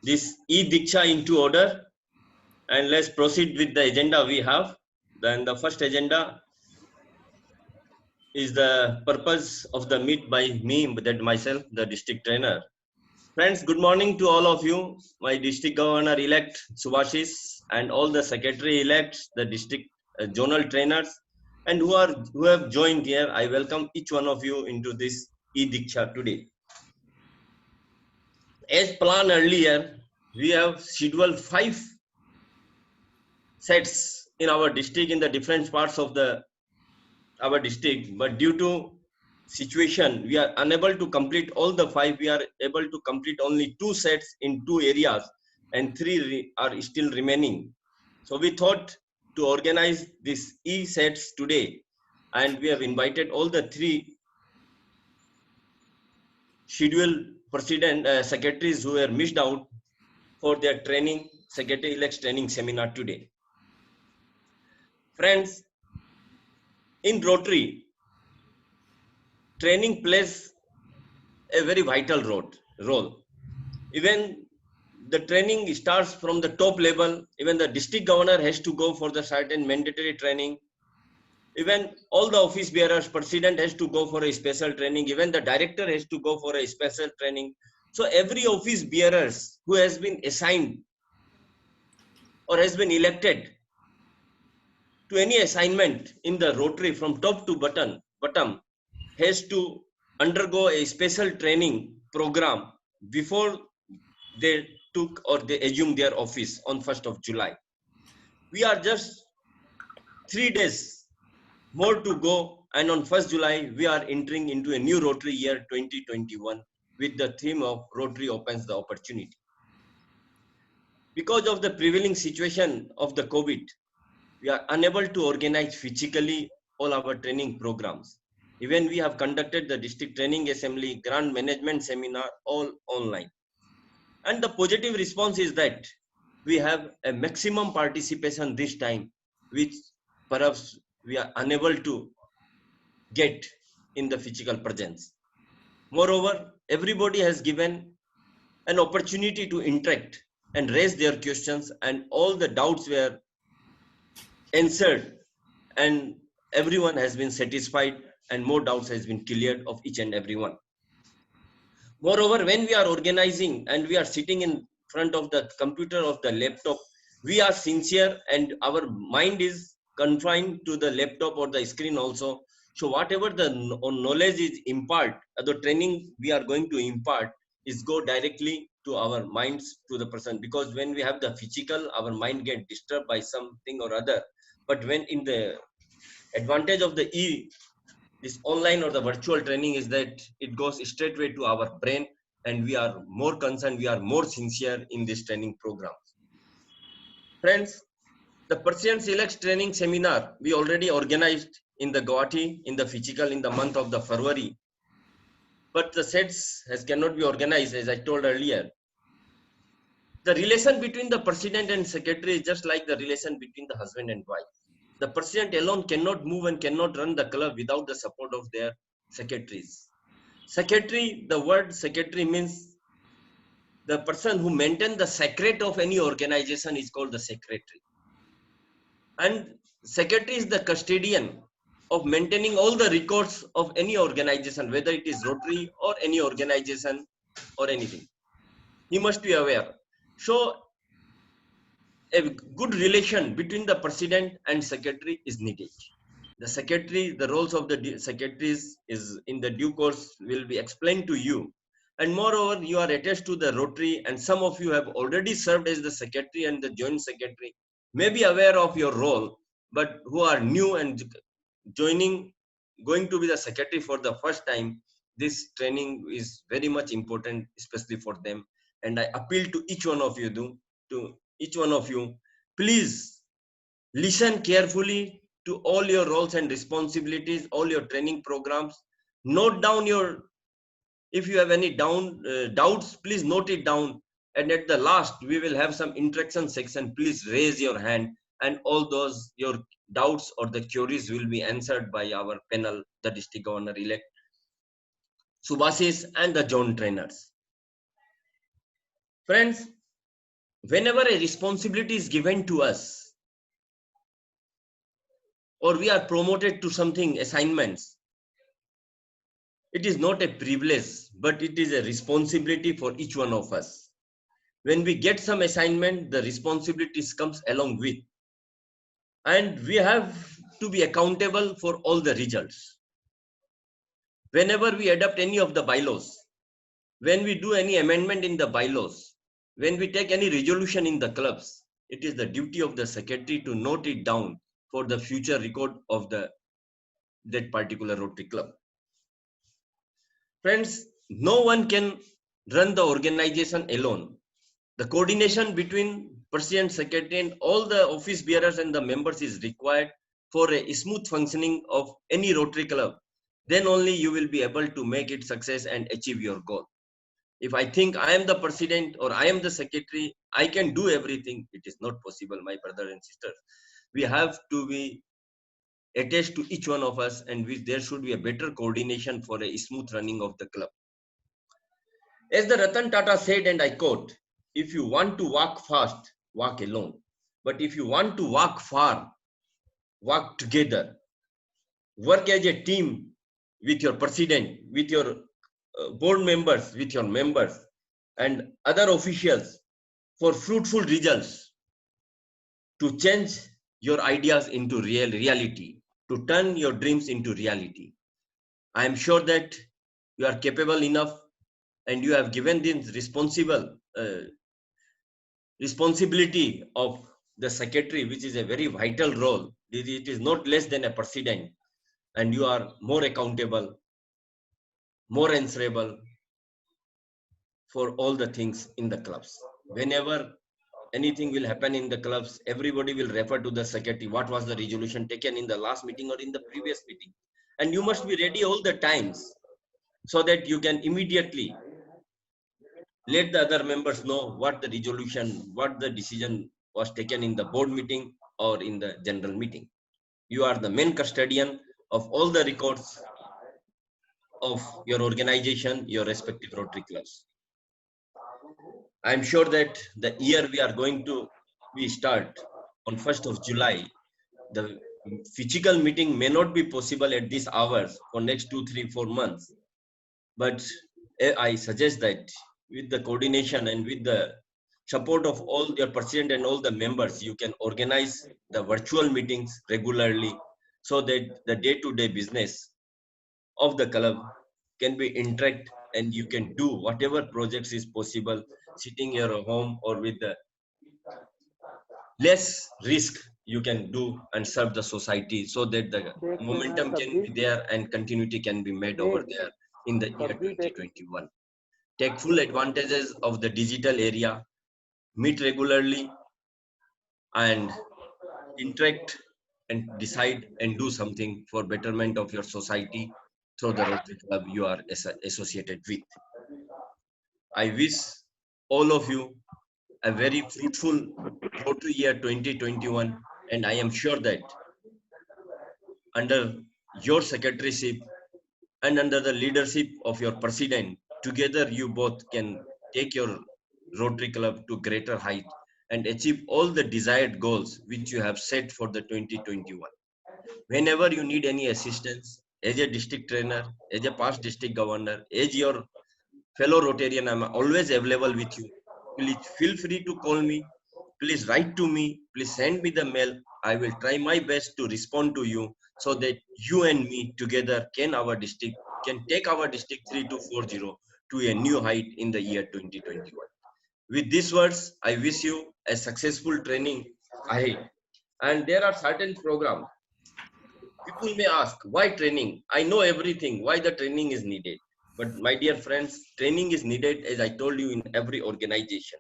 this e-Diksha into order, and let's proceed with the agenda we have. Then the first agenda is the purpose of the meet by me, that myself, the district trainer. Friends, good morning to all of you, my district governor-elect Subhashis, and all the secretary-elects, the district zonal trainers, and who have joined here. I welcome each one of you into this e-Diksha today. As planned earlier, we have scheduled 5 sets in our district in the different parts of our district, but due to situation we are unable to complete all the 5. We are able to complete only 2 sets in 2 areas, and 3 are still remaining. So we thought to organize these e sets today, and we have invited all the 3 scheduled president secretaries who were missed out for their training, secretary elects training seminar today. Friends, in Rotary, training plays a very vital role. Even the training starts from the top level. Even the district governor has to go for the certain mandatory training. Even all the office bearers, president has to go for a special training. Even the director has to go for a special training. So every office bearers who has been assigned or has been elected to any assignment in the Rotary from top to bottom has to undergo a special training program before they took or they assumed their office on 1st of July. We are just 3 days more to go, and on 1st July we are entering into a new Rotary year 2021 with the theme of Rotary opens the opportunity. Because of the prevailing situation of the COVID, we are unable to organize physically all our training programs. Even we have conducted the district training assembly, grant management seminar, all online. And the positive response is that we have a maximum participation this time, which perhaps we are unable to get in the physical presence. Moreover, everybody has given an opportunity to interact and raise their questions, and all the doubts were answered, and everyone has been satisfied, and more doubts has been cleared of each and every one. Moreover, when we are organizing and we are sitting in front of the computer or the laptop, we are sincere and our mind is confined to the laptop or the screen also. So whatever the knowledge is impart, the training we are going to impart is go directly to our minds, to the person. Because when we have the physical, our mind get disturbed by something or other. But when in the advantage of the this online or the virtual training is that it goes straightway to our brain, and we are more concerned, we are more sincere in this training program. Friends, the Persian Selects training seminar we already organized in the Guwahati in the physical in the month of the February, but the sets cannot be organized as I told earlier. The relation between the president and secretary is just like the relation between the husband and wife. The president alone cannot move and cannot run the club without the support of their secretaries. Secretary, the word secretary means the person who maintains the secret of any organization is called the secretary. And secretary is the custodian of maintaining all the records of any organization, whether it is Rotary or any organization or anything. He must be aware. So a good relation between the president and secretary is needed. The secretary, the roles of the secretaries is in the due course will be explained to you. And moreover, you are attached to the Rotary, and some of you have already served as the secretary and the joint secretary, may be aware of your role, but who are new and going to be the secretary for the first time, this training is very much important, especially for them. And I appeal to each one of you, please listen carefully to all your roles and responsibilities, all your training programs. Note down if you have any doubts, please note it down. And at the last, we will have some interaction section. Please raise your hand, and all those your doubts or the queries will be answered by our panel, the district governor-elect, Subhashis, and the zone trainers. Friends, whenever a responsibility is given to us, or we are promoted to something, assignments, it is not a privilege, but it is a responsibility for each one of us. When we get some assignment, the responsibilities comes along with, and we have to be accountable for all the results. Whenever we adopt any of the bylaws, when we do any amendment in the bylaws, when we take any resolution in the clubs, it is the duty of the secretary to note it down for the future record of that particular Rotary Club. Friends, no one can run the organization alone. The coordination between president, secretary, and all the office bearers and the members is required for a smooth functioning of any Rotary Club. Then only you will be able to make it success and achieve your goal. If I think I am the president or I am the secretary, I can do everything. It is not possible, my brothers and sisters. We have to be attached to each one of us, and there should be a better coordination for a smooth running of the club. As the Ratan Tata said, and I quote, if you want to walk fast, walk alone. But if you want to walk far, walk together. Work as a team with your president, with your board members, with your members, and other officials for fruitful results, to change your ideas into reality, to turn your dreams into reality. I am sure that you are capable enough, and you have given this responsibility of the secretary, which is a very vital role. It is not less than a president, and you are more accountable, more answerable for all the things in the clubs. Whenever anything will happen in the clubs, everybody will refer to the secretary. What was the resolution taken in the last meeting or in the previous meeting? And you must be ready all the times so that you can immediately let the other members know what the resolution, what the decision was taken in the board meeting or in the general meeting. You are the main custodian of all the records of your organization, your respective Rotary clubs. I'm sure that the year we start on 1st of July, the physical meeting may not be possible at these hours for next 2, 3, 4 months. But I suggest that with the coordination and with the support of all your president and all the members, you can organize the virtual meetings regularly so that the day-to-day business of the club can be interact, and you can do whatever projects is possible sitting in your home or with the less risk you can do and serve the society, so that the momentum can be there and continuity can be made over there in the year 2021. Take full advantages of the digital area, meet regularly, and interact and decide and do something for betterment of your society through the Rotary Club you are associated with. I wish all of you a very fruitful Rotary year 2021, and I am sure that under your secretaryship and under the leadership of your president, together you both can take your Rotary Club to greater height and achieve all the desired goals which you have set for the 2021. Whenever you need any assistance, as a district trainer, as a past district governor, as your fellow Rotarian, I'm always available with you. Please feel free to call me. Please write to me. Please send me the mail. I will try my best to respond to you so that you and me together can take our district 3240 to a new height in the year 2021. With these words, I wish you a successful training ahead. And there are certain programs. People may ask, why training? I know everything. Why the training is needed? But my dear friends, training is needed, as I told you, in every organization.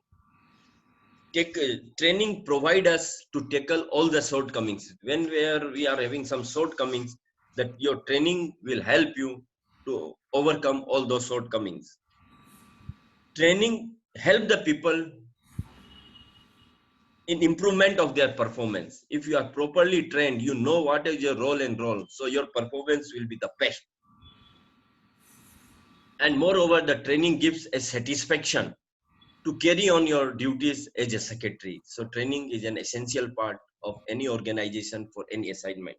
Training provide us to tackle all the shortcomings. When we are having some shortcomings, that your training will help you to overcome all those shortcomings. Training help the people in improvement of their performance. If you are properly trained, you know what is your role and role, so your performance will be the best. And moreover, the training gives a satisfaction to carry on your duties as a secretary. So training is an essential part of any organization for any assignment.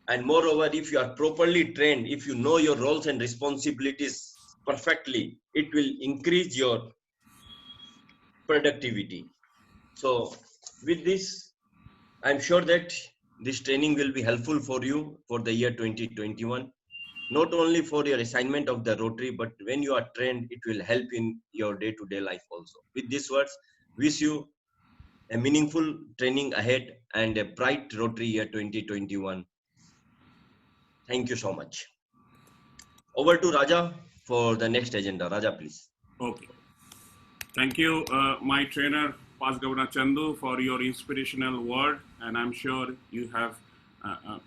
And moreover, if you are properly trained, if you know your roles and responsibilities perfectly, it will increase your productivity. So with this, I'm sure that this training will be helpful for you for the year 2021, not only for your assignment of the Rotary, but when you are trained, it will help in your day-to-day life also. With these words, wish you a meaningful training ahead and a bright Rotary year 2021. Thank you so much. Over to Raja for the next agenda. Raja, please. Okay. Thank you, my trainer, Past Governor Chandu, for your inspirational word. And I'm sure you have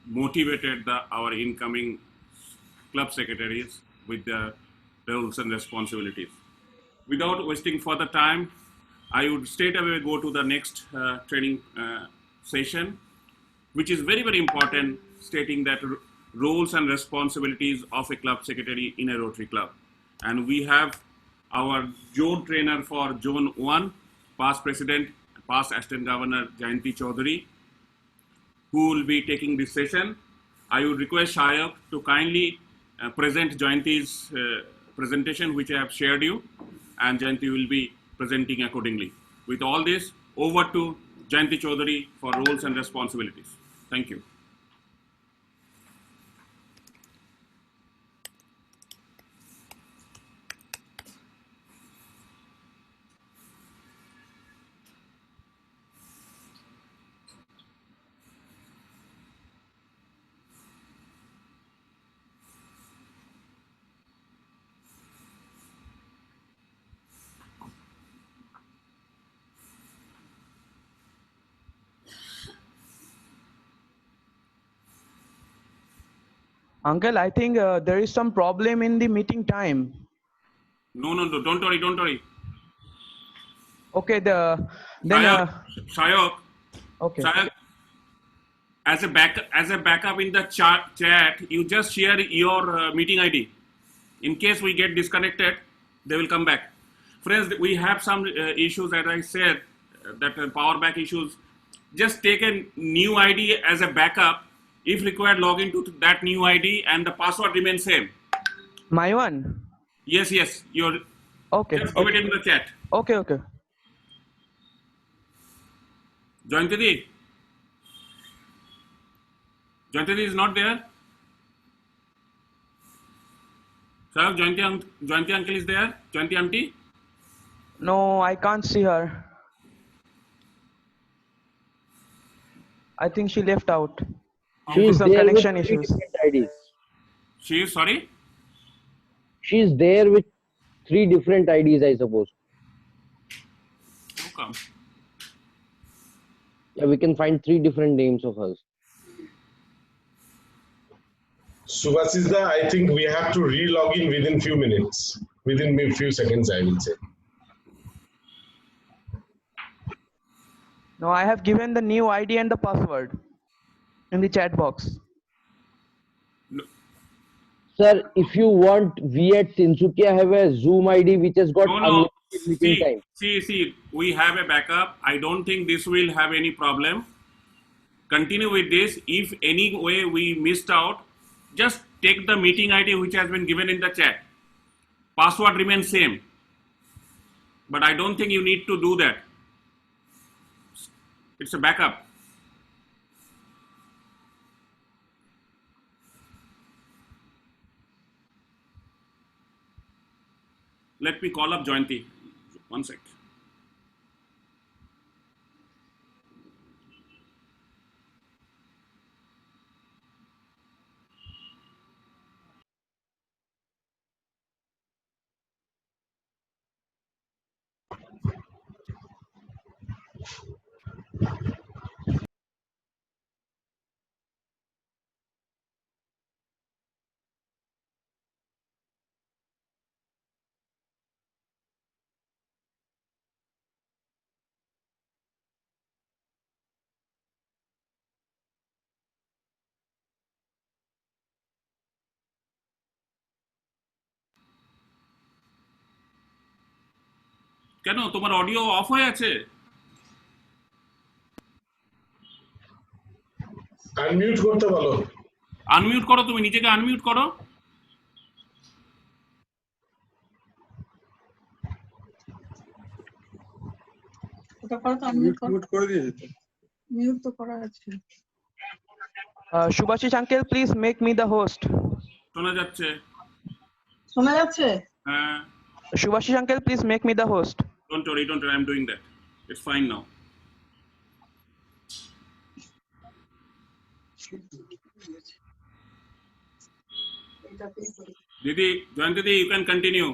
motivated our incoming club secretaries with their roles and responsibilities. Without wasting further time, I would straight away go to the next training session, which is very, very important, stating that roles and responsibilities of a club secretary in a Rotary club. And we have our zone trainer for Zone 1, past president, past assistant governor Jayanti Chaudhary, who will be taking this session. I would request Shayak to kindly present Jayanti's presentation, which I have shared you, and Jayanti will be presenting accordingly. With all this, over to Jayanti Chaudhary for roles and responsibilities. Thank you. Uncle, I think there is some problem in the meeting time. No, don't worry, don't worry. Okay, Shayak, okay. Shayak, as a backup in the chat, you just share your meeting ID. In case we get disconnected, they will come back. Friends, we have some issues, as I said, that power back issues. Just take a new ID as a backup. If required, log into that new ID and the password remains same. My one? Yes, you're. Okay. Just give it in the chat. Okay. Jayantidi is not there. Sir, Jayanti uncle is there? Jayanti auntie? No, I can't see her. I think she left out. She is Some there with connection three issues. different IDs. She is sorry? She is there with 3 different IDs, I suppose. How come? Yeah, we can find 3 different names of hers. Subhasida, I think we have to re-log in within few minutes, within a few seconds, I will say. No, I have given the new ID and the password in the chat box. No. Sir, if you want, we at Tinsukia have a Zoom ID which has got No. unlimited meeting time. See, we have a backup. I don't think this will have any problem. Continue with this. If any way we missed out, just take the meeting ID which has been given in the chat. Password remains same. But I don't think you need to do that. It's a backup. Let me call up Jayanti. One sec. কেন তোমার audio of হয়ে আছে? Unmute করতে বলো। Unmute করো, তুমি নিজেকে unmute করো। ওটা করো তো, আনমিউট করো। মিউট করে দিয়েছি তো। মিউট তো করা আছে। Shubhashish uncle, please make me the host. শোনা যাচ্ছে? শোনা যাচ্ছে? হ্যাঁ। Shubhashish uncle, please make me the host. Don't worry, I'm doing that. It's fine now. Didi, Jayanti Didi, you can continue.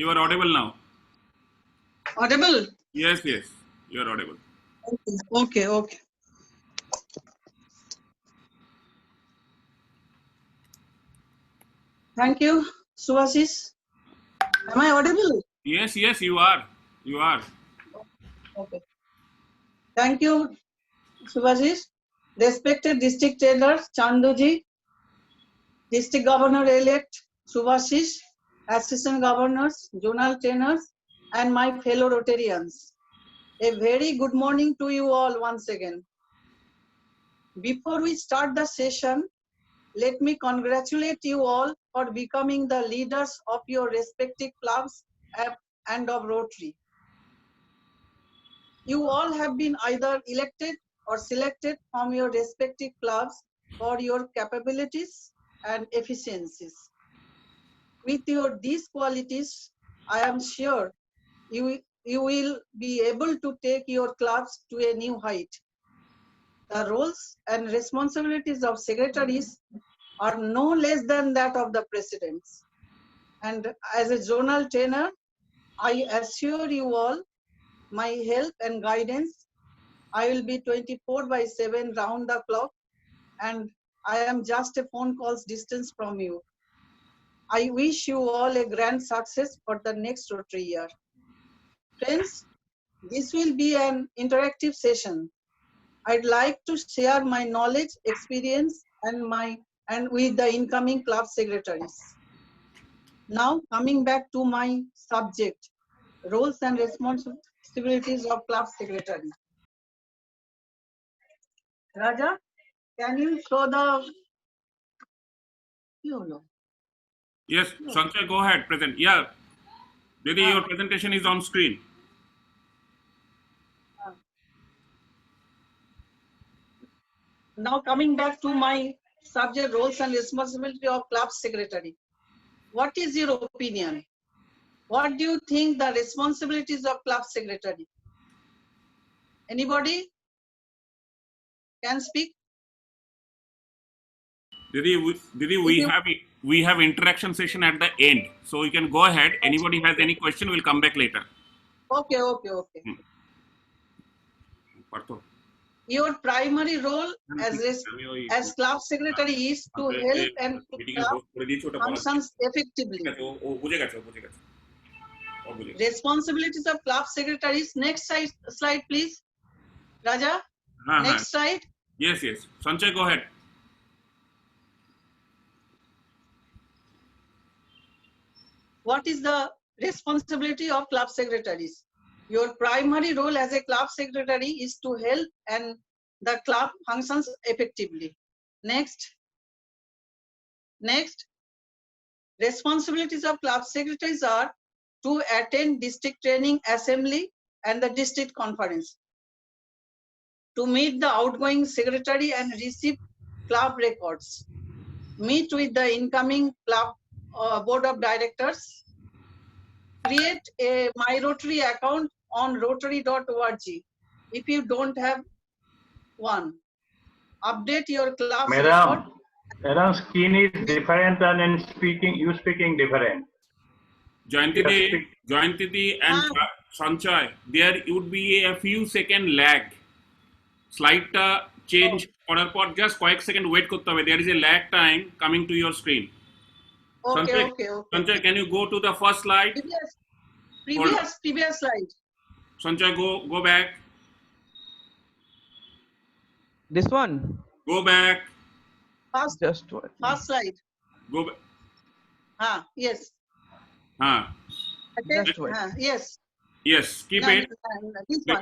You are audible now. Audible? Yes, you are audible. Okay. Thank you, Subhashish. Am I audible? Yes, you are. Okay. Thank you, Subhashish. Respected District Trainer Chanduji, District Governor-elect Subhashish, Assistant Governors, Zonal Trainers, and my fellow Rotarians. A very good morning to you all once again. Before we start the session, let me congratulate you all for becoming the leaders of your respective clubs and of Rotary. You all have been either elected or selected from your respective clubs for your capabilities and efficiencies. With these qualities, I am sure you will be able to take your clubs to a new height. The roles and responsibilities of secretaries are no less than that of the presidents. And as a zonal trainer, I assure you all my help and guidance. I will be 24/7 round the clock, and I am just a phone call's distance from you. I wish you all a grand success for the next Rotary year. Friends, this will be an interactive session. I'd like to share my knowledge, experience, and with the incoming club secretaries. Now, coming back to my subject, roles and responsibilities of club secretary. Raja, can you show the? Yes, Sanjay, go ahead, present. Yeah, Didi, your presentation is on screen. Now coming back to my subject, roles and responsibility of club secretary. What is your opinion? What do you think the responsibilities of club secretary? Anybody can speak? Didi, we have interaction session at the end, so you can go ahead. Anybody has any question, we'll come back later. Okay. Partho. Your primary role as club secretary is to help and club functions effectively. Responsibilities of club secretaries. Next slide, please. Raja, next slide. Yes. Sanjay, go ahead. What is the responsibility of club secretaries? Your primary role as a club secretary is to help and the club functions effectively. Next. Responsibilities of club secretaries are to attend district training assembly and the district conference, to meet the outgoing secretary and receive club records, meet with the incoming club board of directors, create a My Rotary account on rotary.org if you don't have one. Update your club record. Madam, screen is different and you speaking different. Jayanti and Sanjay, there would be a few second lag. Slide change করার পর just কয়েক second wait করতে হবে. There is a lag time coming to your screen. Okay. Sanjay, can you go to the first slide? Previous slide. Sanjay, go back. This one? Go back. Just what? First slide. Go back. Yes. Just what? Yes. Yes, keep No, it.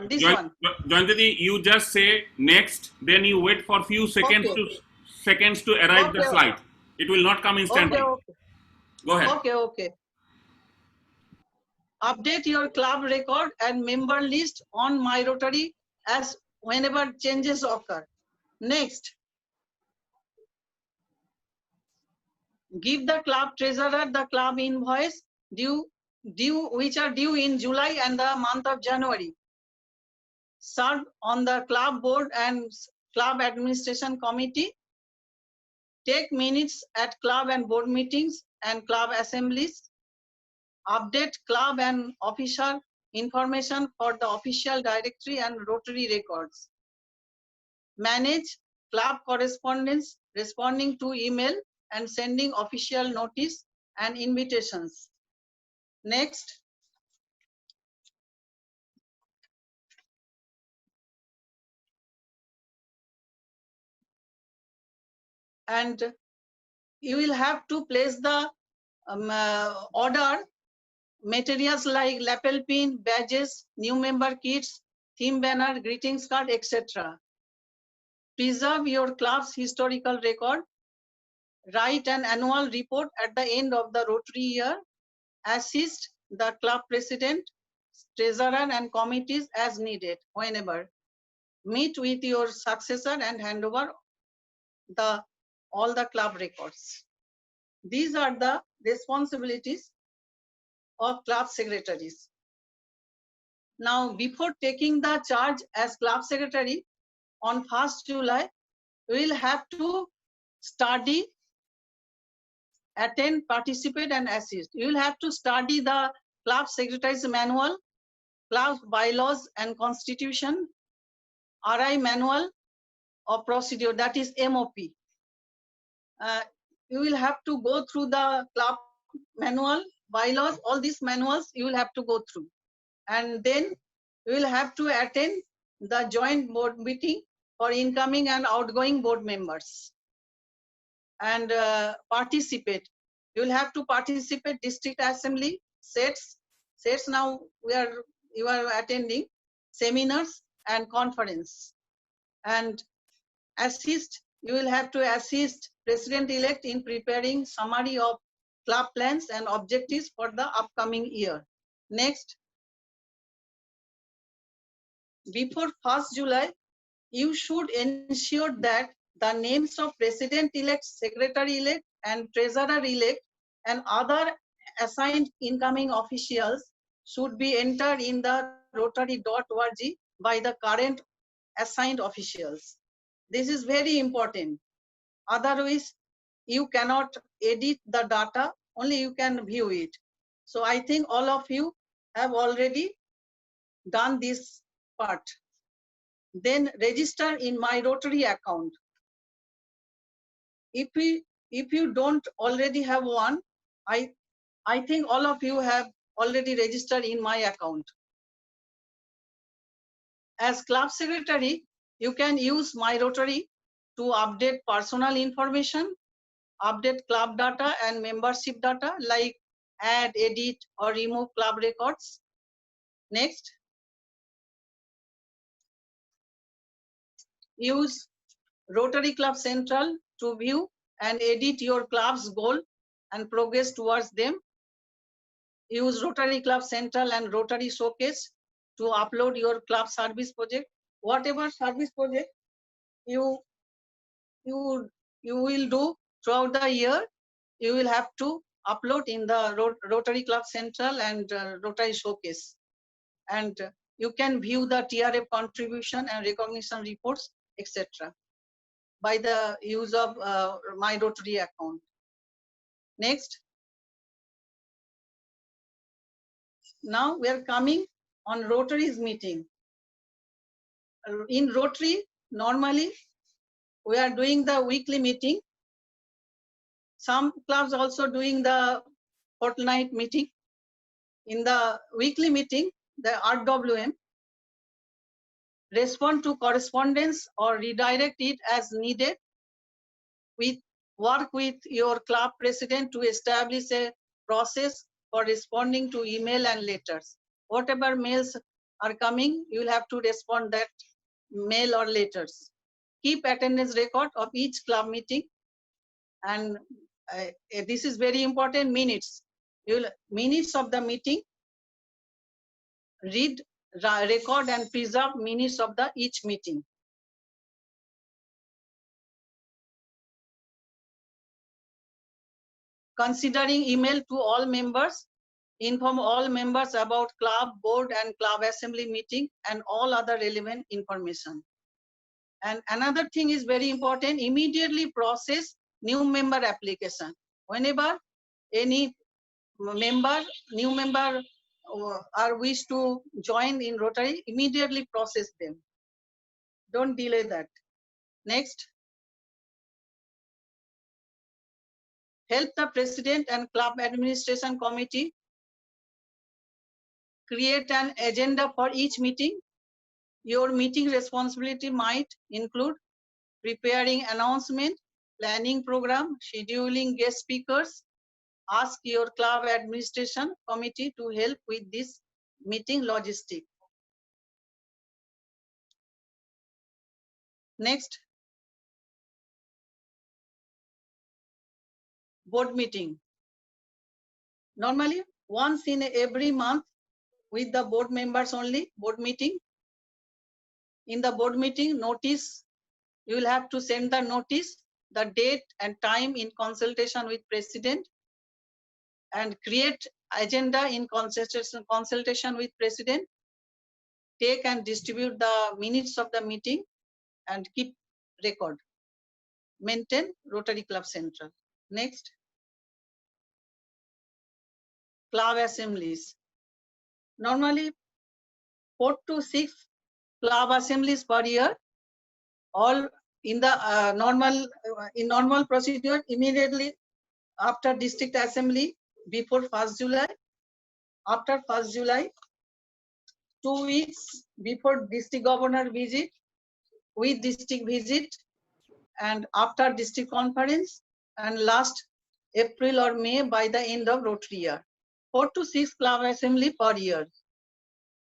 this one. Jayantati, you just say next, then you wait for few Okay, seconds to arrive the okay, slide. It will not come okay, instantly. okay, Go ahead. okay. Update your club record and member list on My Rotary as whenever changes occur. Next, give the club treasurer the club invoice which are due in July and the month of January. Serve on the club board and club administration committee. Take minutes at club and board meetings and club assemblies. Update club and official information for the official directory and Rotary records. Manage club correspondence, responding to email and sending official notice and invitations. Next, and you will have to place the order materials like lapel pin, badges, new member kits, theme banner, greetings card, etc. Preserve your club's historical record. Write an annual report at the end of the Rotary year. Assist the club president, treasurer and committees as needed whenever. Meet with your successor and hand over all the club records. These are the responsibilities of club secretaries. Now, before taking the charge as club secretary on 1st July, we will have to study, attend, participate, and assist. You will have to study the club secretary's manual, club bylaws and constitution, RI manual of procedure, that is MOP. You will have to go through the club manual, bylaws, all these manuals you will have to go through. And then you will have to attend the joint board meeting for incoming and outgoing board members. And participate. You will have to participate district assembly, sets now you are attending, seminars and conference. And assist, you will have to assist president-elect in preparing summary of club plans and objectives for the upcoming year. Next, before 1st July, you should ensure that the names of president-elect, secretary-elect and treasurer-elect and other assigned incoming officials should be entered in the rotary.org by the current assigned officials. This is very important. Otherwise, you cannot edit the data, only you can view it. So I think all of you have already done this part. Then register in My Rotary account. If you don't already have one, I think all of you have already registered in my account. As club secretary, you can use My Rotary to update personal information, update club data and membership data like add, edit or remove club records. Next, use Rotary Club Central to view and edit your club's goal and progress towards them. Use Rotary Club Central and Rotary Showcase to upload your club service project. Whatever service project you will do throughout the year, you will have to upload in the Rotary Club Central and Rotary Showcase. And you can view the TRF contribution and recognition reports, etc. by the use of My Rotary account. Next. Now we are coming on Rotary's meeting. In Rotary, normally we are doing the weekly meeting. Some clubs also doing the fortnight meeting. In the weekly meeting, the RWM respond to correspondence or redirect it as needed. Work with your club president to establish a process for responding to email and letters. Whatever mails are coming, you will have to respond that mail or letters. Keep attendance record of each club meeting, and this is very important. Minutes. Minutes of the meeting. Read, record, and preserve minutes of the each meeting. Considering email to all members, inform all members about club, board, and club assembly meeting and all other relevant information. And another thing is very important, immediately process new member application. Whenever any new member are wish to join in Rotary, immediately process them. Don't delay that. Next. Help the president and club administration committee create an agenda for each meeting. Your meeting responsibility might include preparing announcement, planning program, scheduling guest speakers. Ask your club administration committee to help with this meeting logistic. Next, board meeting. Normally, once in every month with the board members only, board meeting. In the board meeting notice, you will have to send the notice, the date and time in consultation with president, and create agenda in consultation with president. Take and distribute the minutes of the meeting and keep record. Maintain Rotary Club Central. Next, club assemblies. Normally 4 to 6 club assemblies per year. All in the normal procedure, immediately after district assembly, before 1st July, after 1st July, 2 weeks before district governor visit, with district visit, and after district conference, and last April or May by the end of Rotary year. 4 to 6 club assembly per year.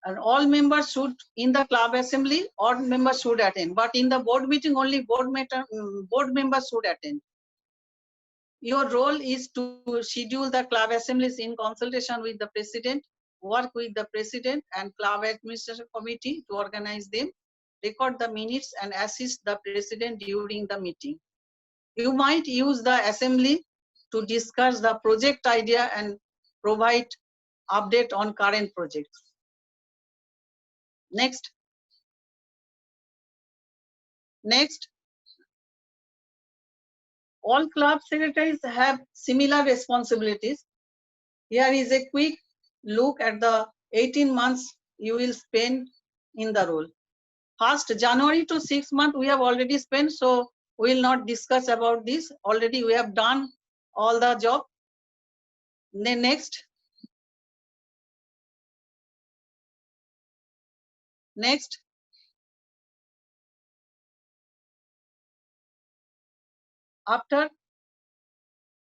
And all members should, in the club assembly, all members should attend. But in the board meeting, only board members should attend. Your role is to schedule the club assemblies in consultation with the president, work with the president and club administration committee to organize them, record the minutes and assist the president during the meeting. You might use the assembly to discuss the project idea and provide update on current projects. Next, all club secretaries have similar responsibilities. Here is a quick look at the 18 months you will spend in the role. First, January to 6 months we have already spent, so we will not discuss about this. Already we have done all the job. Then next, after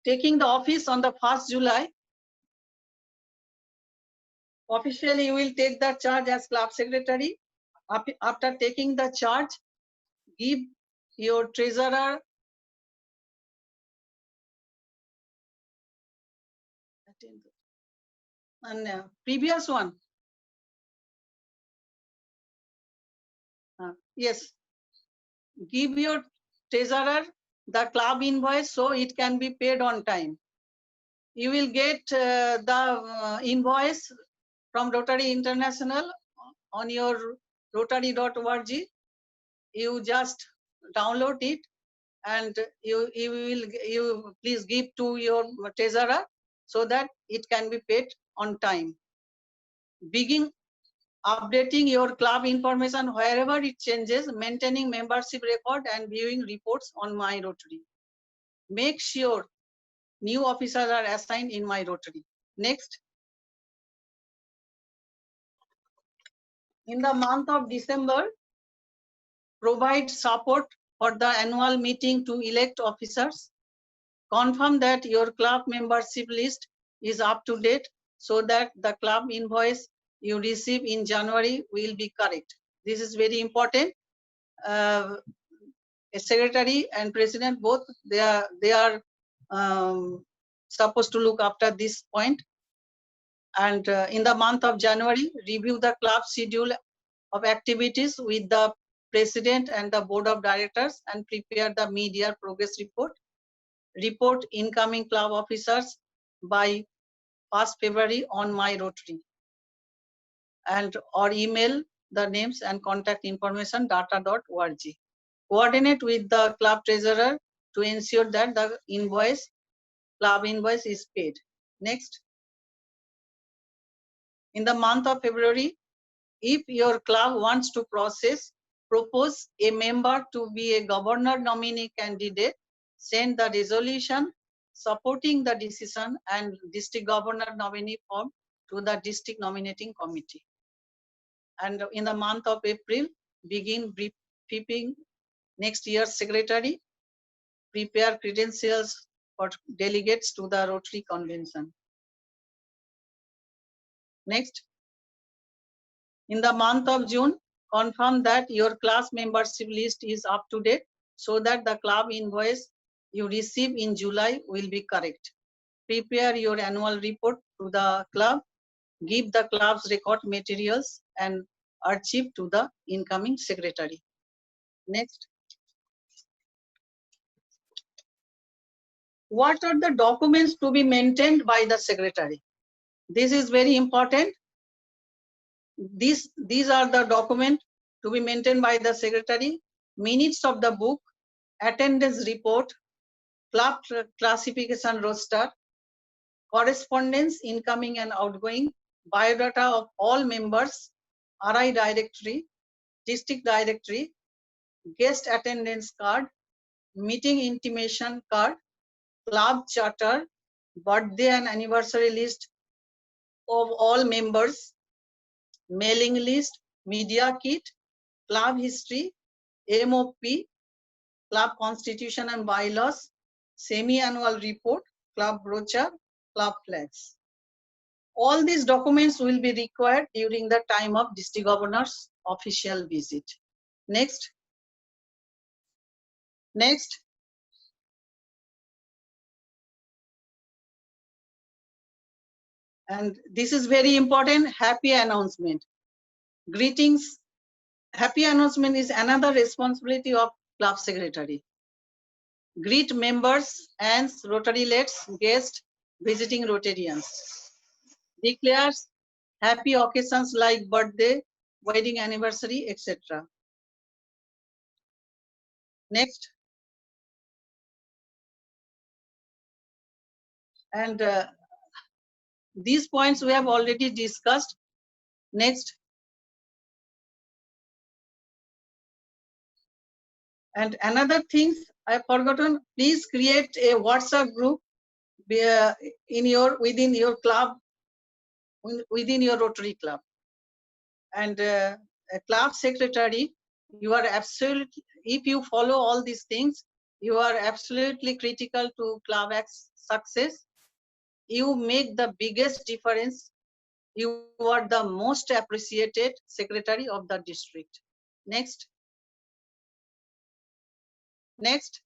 taking the office on the 1st July, officially you will take the charge as club secretary. After taking the charge, give your treasurer and previous one. Yes, give your treasurer the club invoice so it can be paid on time. You will get the invoice from Rotary International on your rotary.org. You just download it and you please give to your treasurer so that it can be paid on time. Begin updating your club information wherever it changes, maintaining membership record and viewing reports on My Rotary. Make sure new officers are assigned in My Rotary. Next, in the month of December, provide support for the annual meeting to elect officers. Confirm that your club membership list is up to date so that the club invoice you receive in January will be correct. This is very important. A secretary and president both they are supposed to look after this point. And in the month of January, review the club schedule of activities with the president and the board of directors and prepare the mid-year progress report. Report incoming club officers by 1st February on my Rotary, and or email the names and contact information data.org. Coordinate with the club treasurer to ensure that the club invoice is paid. Next. In the month of February, if your club wants to propose a member to be a governor nominee candidate, send the resolution supporting the decision and district governor nominee form to the district nominating committee. And in the month of April, begin briefing next year's secretary, prepare credentials for delegates to the Rotary Convention. Next. In the month of June, confirm that your class membership list is up to date so that the club invoice you receive in July will be correct. Prepare your annual report to the club, give the club's record materials and archive to the incoming secretary. Next. What are the documents to be maintained by the secretary? This is very important. These are the documents to be maintained by the secretary: minutes of the book, attendance report, club classification roster, correspondence incoming and outgoing, biodata of all members, RI directory, district directory, guest attendance card, meeting intimation card, club charter, birthday and anniversary list of all members, mailing list, media kit, club history, MOP, club constitution and bylaws, semi-annual report, club brochure, club flags. All these documents will be required during the time of district governor's official visit. Next. Next. And this is very important, happy announcement. Greetings. Happy announcement is another responsibility of club secretary. Greet members and Rotary-lets, guests, visiting Rotarians. Declares happy occasions like birthday, wedding anniversary, etc. Next. And these points we have already discussed. Next. And another thing I have forgotten, please create a WhatsApp group within your club, within your Rotary club. And a club secretary, you are absolutely, if you follow all these things, you are absolutely critical to club success. You make the biggest difference. You are the most appreciated secretary of the district. Next. Next.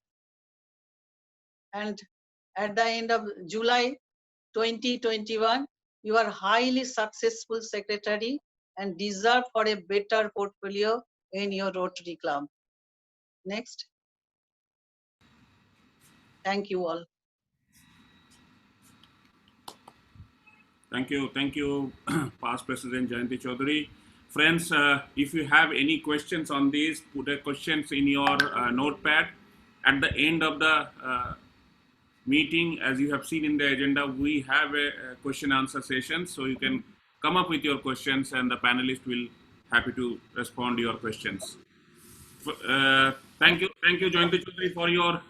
And at the end of July 2021, you are highly successful secretary and deserve for a better portfolio in your Rotary club. Next. Thank you all. Thank you, past President Jayanti Chaudhary. Friends, if you have any questions on these, put the questions in your notepad. At the end of the meeting, as you have seen in the agenda, we have a question answer session, so you can come up with your questions and the panelists will happy to respond to your questions. Thank you, Jayanti Chaudhary, for your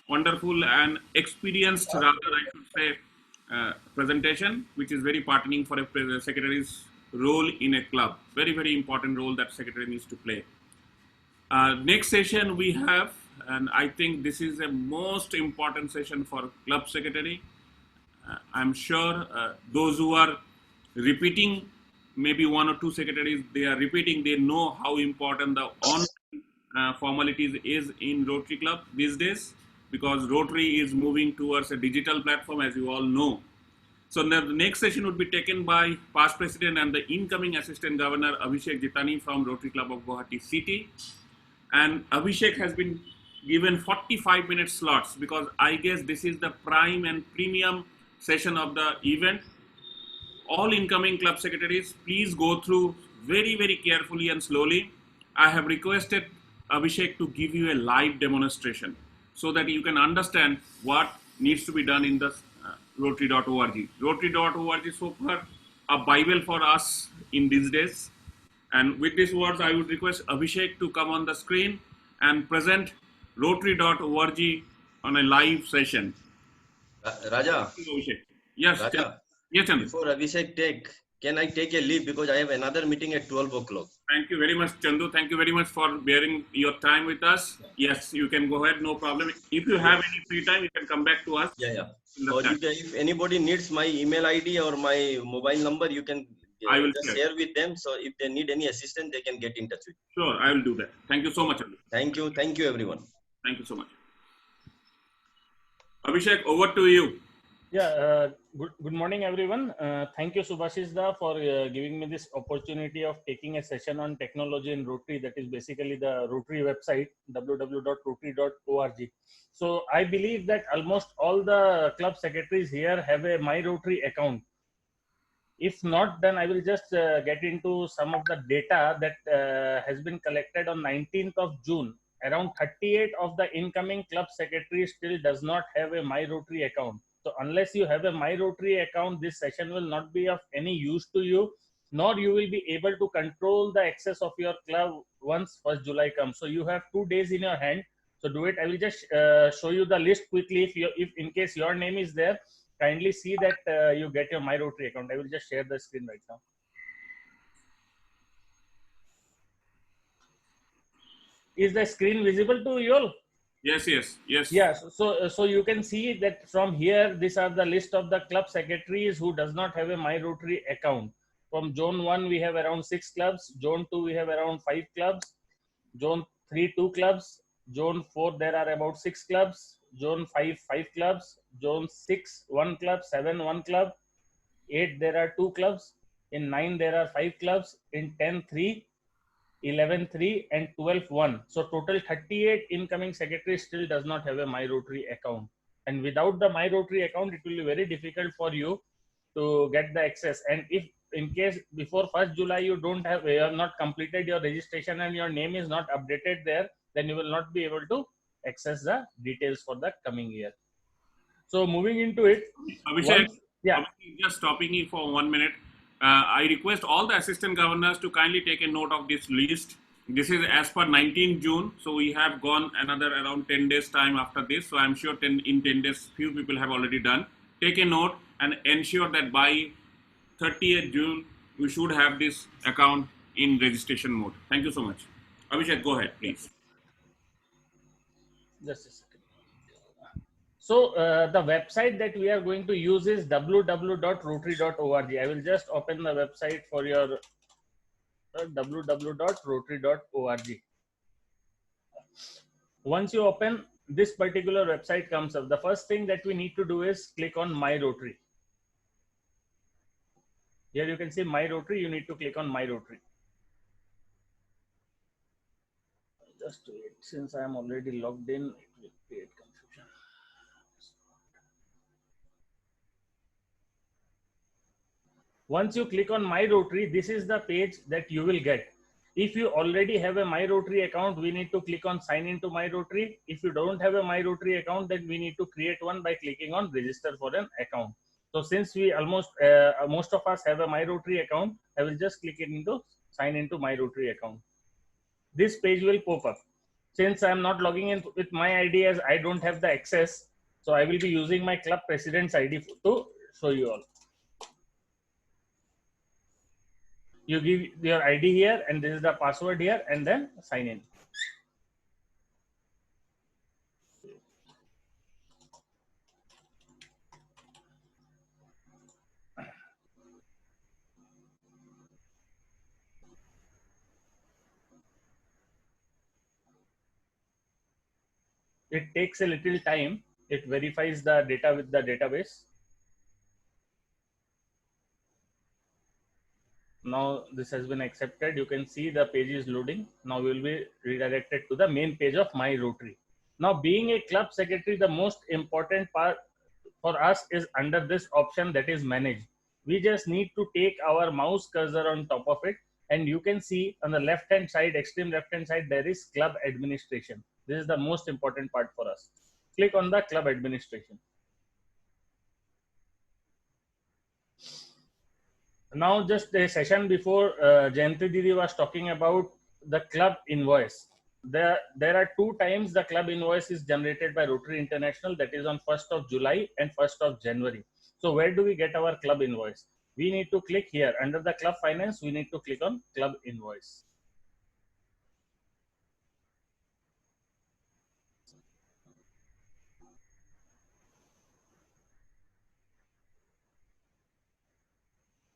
wonderful and experienced, rather I should say, presentation, which is very pertinent for a secretary's role in a club. Very, very important role that secretary needs to play. Next session we have, and I think this is a most important session for club secretary. I'm sure those who are repeating maybe one or two secretaries, they are repeating, they know how important the online formalities is in Rotary Club these days, because Rotary is moving towards a digital platform, as you all know. So the next session would be taken by past president and the incoming assistant governor Abhishek Jitani from Rotary Club of Guwahati City. And Abhishek has been given 45-minute slots, because I guess this is the prime and premium session of the event. All incoming club secretaries, please go through very, very carefully and slowly. I have requested Abhishek to give you a live demonstration so that you can understand what needs to be done in the Rotary.org. Rotary.org is so far a Bible for us in these days. And with these words, I would request Abhishek to come on the screen and present Rotary.org on a live session. Raja, Abhishek. Yes, Raja, yes, Chandru. before Abhishek can I take a leave because I have another meeting at 12 o'clock. Thank you very much, Chandu. Thank you very much for bearing your time with us. Yes, you can go ahead, no problem. If you have any free time, you can come back to us. Yeah. in the Or chat. if anybody needs my email ID or my mobile number, you can I will just share. share with them. So if they need any assistance, they can get in touch with you. Sure, I will do that. Thank you so much, Chandu. Thank you everyone. Thank you so much. Abhishek, over to you. Yeah, good morning, everyone. Thank you, Subhashis Da, for giving me this opportunity of taking a session on technology in Rotary, that is basically the Rotary website, www.rotary.org. So I believe that almost all the club secretaries here have a My Rotary account. If not, then I will just get into some of the data that has been collected on 19th of June. Around 38 of the incoming club secretaries still does not have a My Rotary account. So unless you have a My Rotary account, this session will not be of any use to you, nor you will be able to control the access of your club once 1st July comes. So you have 2 days in your hand. So do it. I will just show you the list quickly. If in case your name is there, kindly see that you get your My Rotary account. I will just share the screen right now. Is the screen visible to you all? Yes. Yes. So you can see that from here, these are the list of the club secretaries who does not have a My Rotary account. From Zone 1, we have around 6 clubs. Zone 2, we have around 5 clubs. Zone 3, 2 clubs. Zone 4, there are about 6 clubs. Zone 5, 5 clubs. Zone 6, 1 club. 7, 1 club. 8, there are 2 clubs. In 9, there are 5 clubs. In 10, 3. 11, 3, and 12, 1. So total 38 incoming secretaries still does not have a My Rotary account. And without the My Rotary account, it will be very difficult for you to get the access. And if in case before 1st July you have not completed your registration and your name is not updated there, then you will not be able to access the details for the coming year. So moving into it. Abhishek, Yeah. just stopping you for 1 minute. I request all the assistant governors to kindly take a note of this list. This is as per 19th June. So we have gone another around 10 days time after this. So I'm sure in 10 days, few people have already done. Take a note and ensure that by 30th June, we should have this account in registration mode. Thank you so much. Abhishek, go ahead, please. Just a second. So the website that we are going to use is www.rotary.org. I will just open the website for your www.rotary.org. Once you open, this particular website comes up. The first thing that we need to do is click on My Rotary. Here you can see My Rotary. You need to click on My Rotary. Just wait. Since I am already logged in, it will create confusion. Once you click on My Rotary, this is the page that you will get. If you already have a My Rotary account, we need to click on Sign into My Rotary. If you don't have a My Rotary account, then we need to create one by clicking on Register for an account. So since we most of us have a My Rotary account, I will just click into Sign into My Rotary account. This page will pop up. Since I am not logging in with my ID as I don't have the access, so I will be using my club president's ID to show you all. You give your ID here, and this is the password here, and then sign in. It takes a little time. It verifies the data with the database. Now this has been accepted. You can see the page is loading. Now we will be redirected to the main page of My Rotary. Now, being a club secretary, the most important part for us is under this option, that is manage. We just need to take our mouse cursor on top of it, and you can see on the left hand side, extreme left hand side, there is club administration. This is the most important part for us. Click on the club administration. Now, just a session before, Jayanti Didi was talking about the club invoice. There are 2 times the club invoice is generated by Rotary International, that is on 1st of July and 1st of January. So where do we get our club invoice? We need to click here under the club finance. We need to click on club invoice.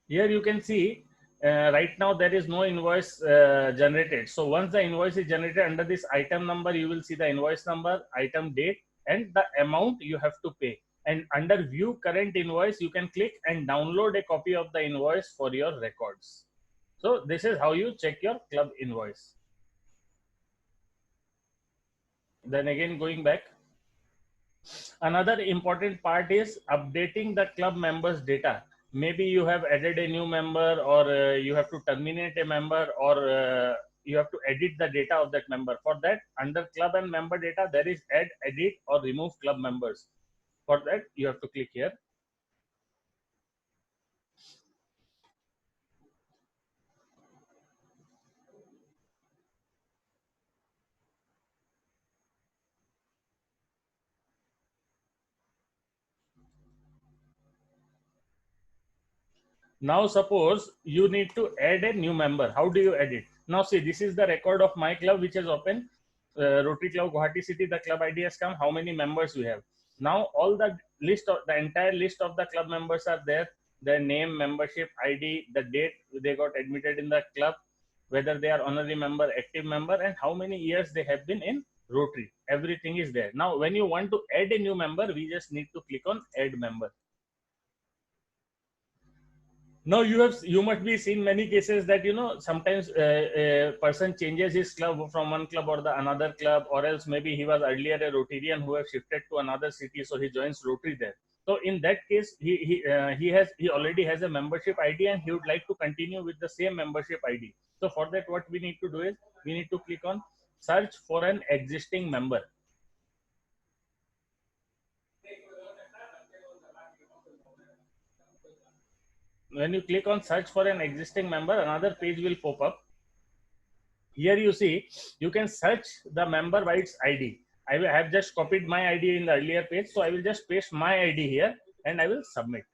Here you can see right now there is no invoice generated. So once the invoice is generated under this item number, you will see the invoice number, item date, and the amount you have to pay. And under view current invoice, you can click and download a copy of the invoice for your records. So this is how you check your club invoice. Then again, going back, another important part is updating the club members data. Maybe you have added a new member, or you have to terminate a member, or you have to edit the data of that member. For that, under club and member data, there is add, edit, or remove club members. For that, you have to click here. Now suppose you need to add a new member. How do you add it? Now see, this is the record of my club which is open. Rotary Club Guwahati City, the club ID has come. How many members we have? Now all the list of the entire list of the club members are there. Their name, membership ID, the date they got admitted in the club, whether they are honorary member, active member, and how many years they have been in Rotary. Everything is there. Now when you want to add a new member, we just need to click on add member. Now you must be seen many cases that sometimes a person changes his club from one club or the another club, or else maybe he was earlier a Rotarian who have shifted to another city, so he joins Rotary there. So in that case, he already has a membership ID and he would like to continue with the same membership ID. So for that, what we need to do is we need to click on search for an existing member. When you click on search for an existing member, another page will pop up. Here you see, you can search the member by its ID. I have just copied my ID in the earlier page. So I will just paste my ID here and I will submit.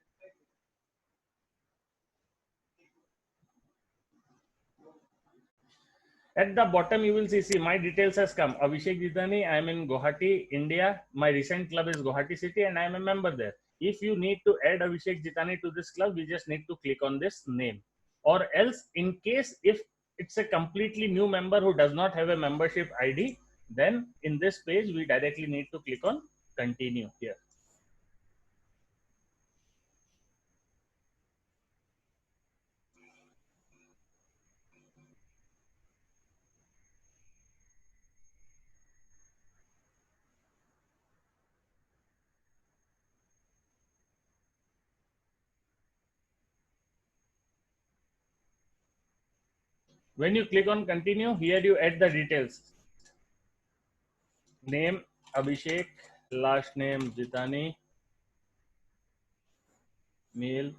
At the bottom, you will see my details has come. Abhishek Jitani, I am in Guwahati, India. My recent club is Guwahati City and I am a member there. If you need to add Abhishek Jitani to this club, we just need to click on this name. Or else, in case if it's a completely new member who does not have a membership ID, then in this page, we directly need to click on continue here. When you click on continue, here you add the details. Name Abhishek, last name Jitani, mail.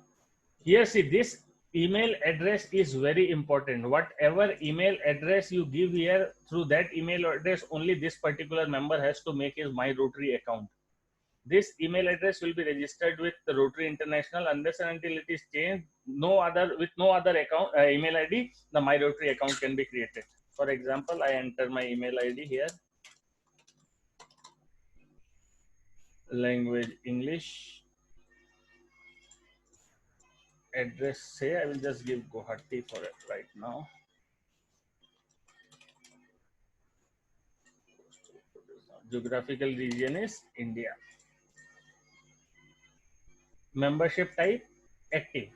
Here see, this email address is very important. Whatever email address you give here, through that email address only this particular member has to make his My Rotary account. This email address will be registered with the Rotary International unless and until it is changed. With no other account email ID, the My Rotary account can be created. For example, I enter my email ID here. Language English. Address, say I will just give Guwahati for it right now. Geographical region is India. Membership type active.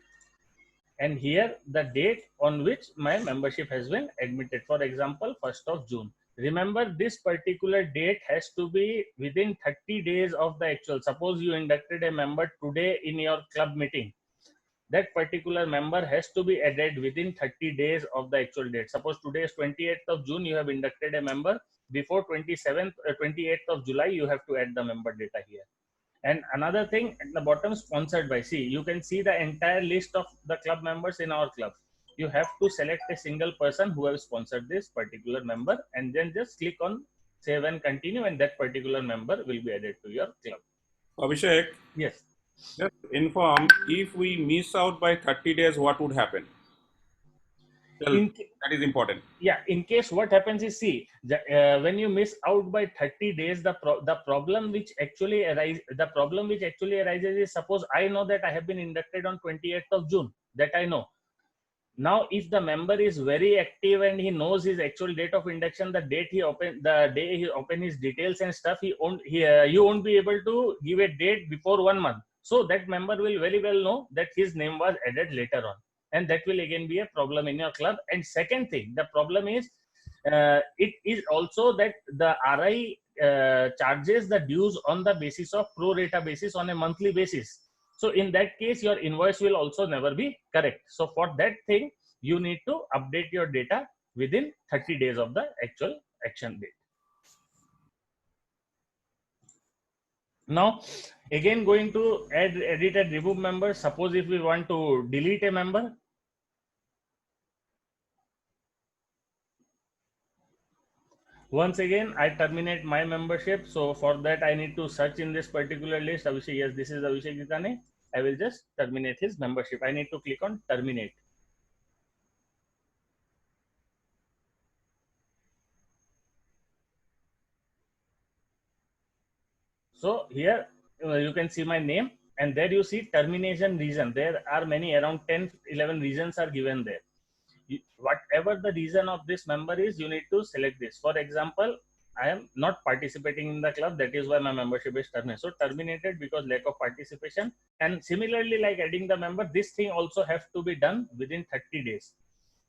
And here the date on which my membership has been admitted. For example, 1st of June. Remember, this particular date has to be within 30 days of the actual. Suppose you inducted a member today in your club meeting. That particular member has to be added within 30 days of the actual date. Suppose today is 28th of June, you have inducted a member. Before 28th of July, you have to add the member data here. And another thing at the bottom, sponsored by. See, you can see the entire list of the club members in our club. You have to select a single person who has sponsored this particular member, and then just click on save and continue, and that particular member will be added to your club. Abhishek, Yes. just inform, if we miss out by 30 days, what would happen? Well, that is important. Yeah, in case what happens is, see, when you miss out by 30 days, the problem which actually arises is, suppose I know that I have been inducted on 28th of June, that I know. Now, if the member is very active and he knows his actual date of induction, the day he open his details and stuff, you won't be able to give a date before 1 month. So that member will very well know that his name was added later on, and that will again be a problem in your club. And second thing, the problem is, it is also that the RI charges the dues on the basis of pro rata basis on a monthly basis. So in that case, your invoice will also never be correct. So for that thing, you need to update your data within 30 days of the actual action date. Now, again, going to edit and remove members. Suppose if we want to delete a member, once again, I terminate my membership. So for that, I need to search in this particular list. Abhishek, yes, this is Abhishek Gitane. I will just terminate his membership. I need to click on terminate. So here you can see my name, and there you see termination reason. There are many, around 10, 11 reasons are given there. Whatever the reason of this member is, you need to select this. For example, I am not participating in the club. That is why my membership is terminated. So terminated because lack of participation. And similarly, like adding the member, this thing also have to be done within 30 days,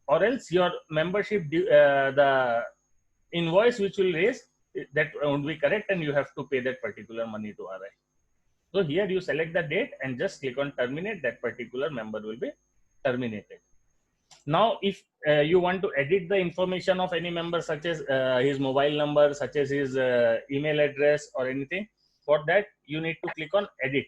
or else your membership, the invoice which will raise, that won't be correct, and you have to pay that particular money to RI. So here you select the date and just click on terminate. That particular member will be terminated. Now, if you want to edit the information of any member, such as his mobile number, such as his email address or anything, for that you need to click on edit.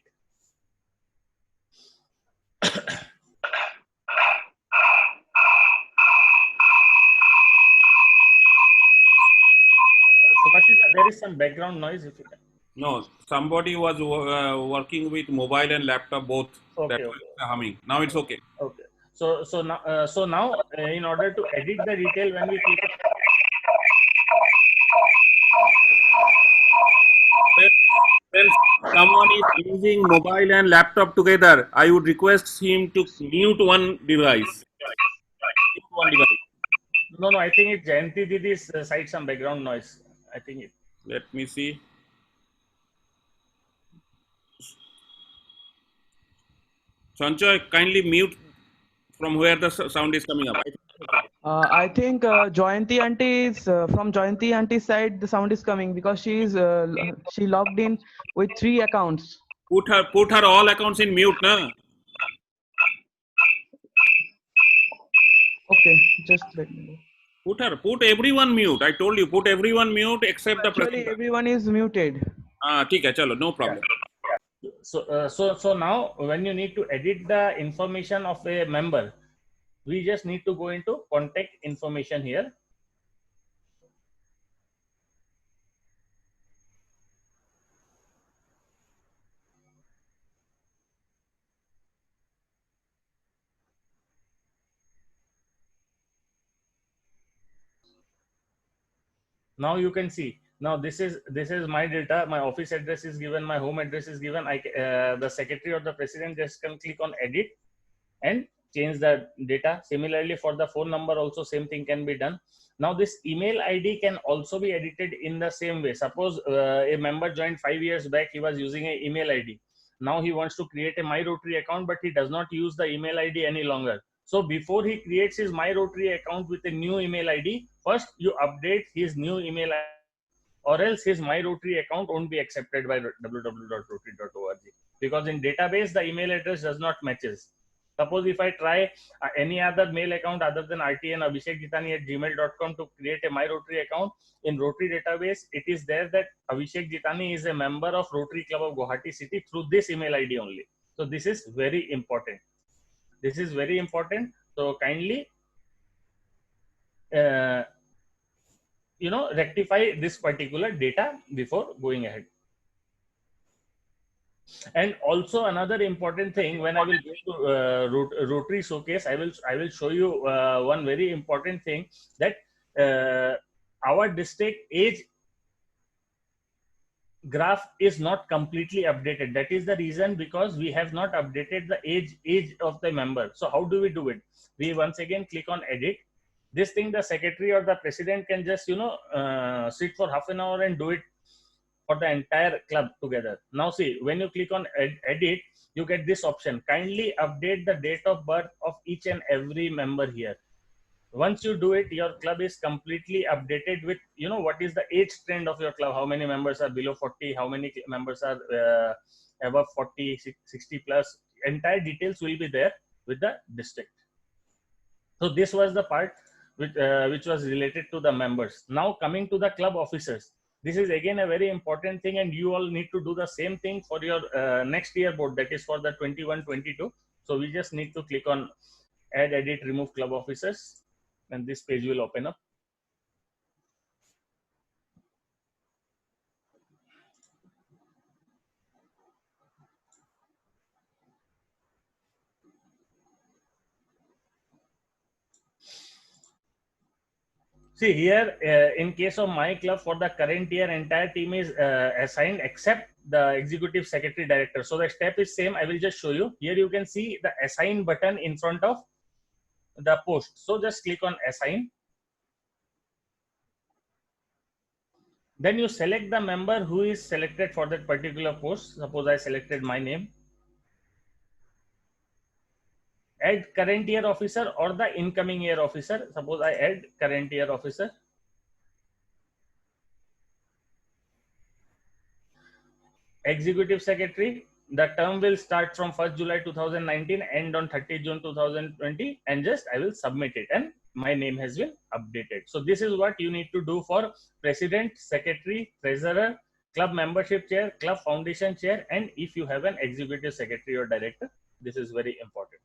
There is some background noise. If you can. No, somebody was working with mobile and laptop both. Okay, that was humming. Now it's okay. Okay. So now, in order to edit the detail, when we click when someone is using mobile and laptop together, I would request him to mute one device. No, I think it's Jayanti Didi's side, some background noise. I think it. Let me see. Sanjay, kindly mute from where the sound is coming up. I think Jayanti auntie is from Jayanti auntie's side. The sound is coming because she logged in with 3 accounts. Put her all accounts in mute, na? Okay, just let me know. Put everyone mute. I told you, put everyone mute except the president. Actually, everyone is muted. ठीक है, चलो, no problem. So now, when you need to edit the information of a member, we just need to go into contact information here. Now you can see. Now this is my data. My office address is given. My home address is given. The secretary or the president just can click on edit, and change the data. Similarly, for the phone number also same thing can be done. Now this email ID can also be edited in the same way. Suppose a member joined 5 years back, he was using an email ID. Now he wants to create a My Rotary account, but he does not use the email ID any longer. So before he creates his My Rotary account with a new email ID, first you update his new email ID, or else his My Rotary account won't be accepted by www.rotary.org, because in database the email address does not matches. Suppose if I try any other mail account other than RTN abhishekjitani@gmail.com to create a My Rotary account, in Rotary database, it is there that Abhishek Jitani is a member of Rotary Club of Guwahati City through this email ID only. So this is very important. This is very important. So kindly, rectify this particular data before going ahead. And also another important thing, when I will go to Rotary Showcase, I will show you one very important thing, that our district age graph is not completely updated. That is the reason, because we have not updated the age of the member. So how do we do it? We once again click on edit. This thing the secretary or the president can just sit for half an hour and do it for the entire club together. Now see, when you click on edit, you get this option: kindly update the date of birth of each and every member here. Once you do it, your club is completely updated with what is the age trend of your club, how many members are below 40, how many members are above 40, 60 plus. Entire details will be there with the district. So this was the part which was related to the members. Now coming to the club officers, this is again a very important thing, and you all need to do the same thing for your next year board, that is for the 21-22. So we just need to click on add, edit, remove club officers, and this page will open up. See here, in case of my club, for the current year, entire team is assigned except the executive secretary director. So the step is same. I will just show you. Here you can see the assign button in front of the post. So just click on assign. Then you select the member who is selected for that particular post. Suppose I selected my name. Add current year officer or the incoming year officer. Suppose I add current year officer. Executive secretary, the term will start from 1st July 2019, end on 30 June 2020, and just I will submit it, and my name has been updated. So this is what you need to do for president, secretary, treasurer, club membership chair, club foundation chair, and if you have an executive secretary or director, this is very important.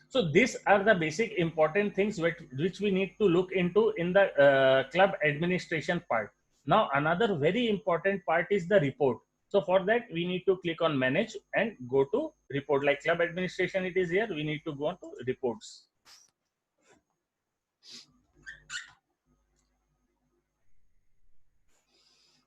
So these are the basic important things which we need to look into in the club administration part. Now another very important part is the report. So for that we need to click on manage and go to report. Like club administration it is here, we need to go on to reports.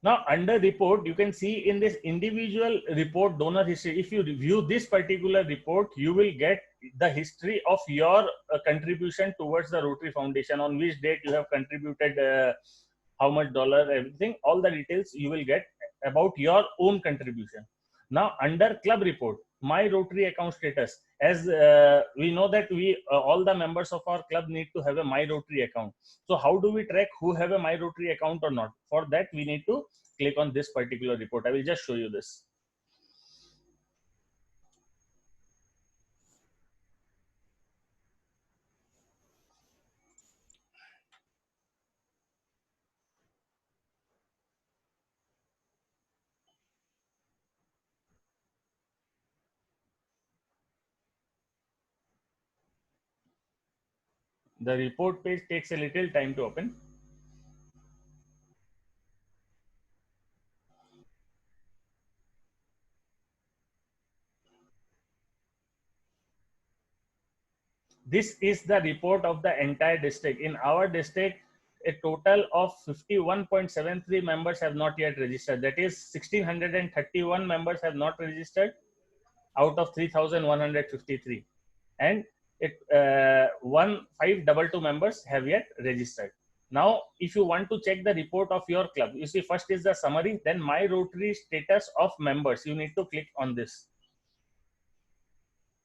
Now under report, you can see in this individual report donor history, if you review this particular report, you will get the history of your contribution towards the Rotary Foundation, on which date you have contributed, how much dollar, everything, all the details you will get about your own contribution. Now under club report, my Rotary account status, as we know that we all the members of our club need to have a my Rotary account. So how do we track who have a my Rotary account or not? For that we need to click on this particular report. I will just show you this. The report page takes a little time to open. This is the report of the entire district. In our district, a total of 51.73 members have not yet registered. That is 1631 members have not registered. out of 3,153, and it 1522 members have yet registered. Now, if you want to check the report of your club, you see first is the summary, then my Rotary status of members. You need to click on this.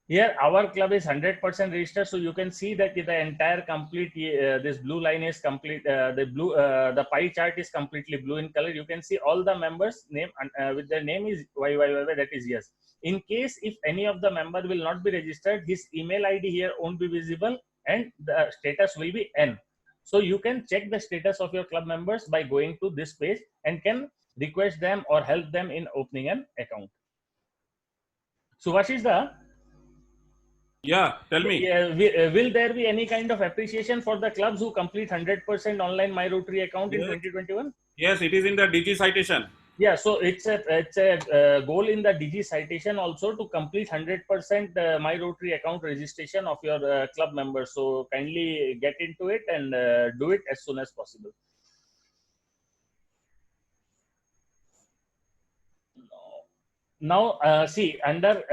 Here, our club is 100% registered, so you can see that the entire complete, this blue line is complete, the pie chart is completely blue in color. You can see all the members' name, with their name is YYYY, that is yes. In case if any of the member will not be registered, his email ID here won't be visible and the status will be N. So you can check the status of your club members by going to this page and can request them or help them in opening an account. Subhashish da, Yeah, tell me. will there be any kind of appreciation for the clubs who complete 100% online My Rotary account in 2021? Yes, it is in the Digi citation. Yeah, so it's a goal in the Digi citation also to complete 100% My Rotary account registration of your club members. So kindly get into it and do it as soon as possible. Now, see, under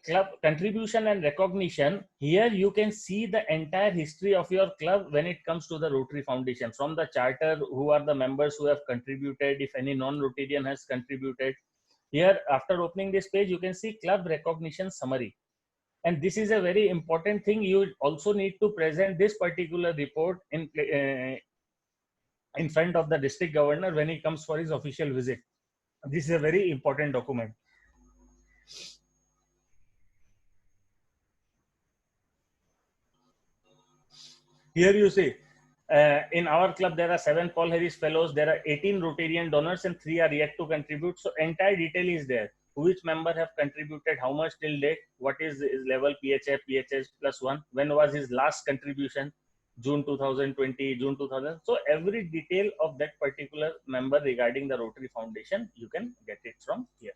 club contribution and recognition, here you can see the entire history of your club when it comes to the Rotary Foundation. From the charter, who are the members who have contributed, if any non-Rotarian has contributed. Here, after opening this page, you can see club recognition summary. And this is a very important thing. You also need to present this particular report in front of the district governor when he comes for his official visit. This is a very important document. Here you see, in our club, there are 7 Paul Harris Fellows, there are 18 Rotarian donors and 3 are yet to contribute. So entire detail is there. Which member have contributed, how much till date, what is his level PHF, PHS +1, when was his last contribution, June 2020, June 2000. So every detail of that particular member regarding the Rotary Foundation, you can get it from here.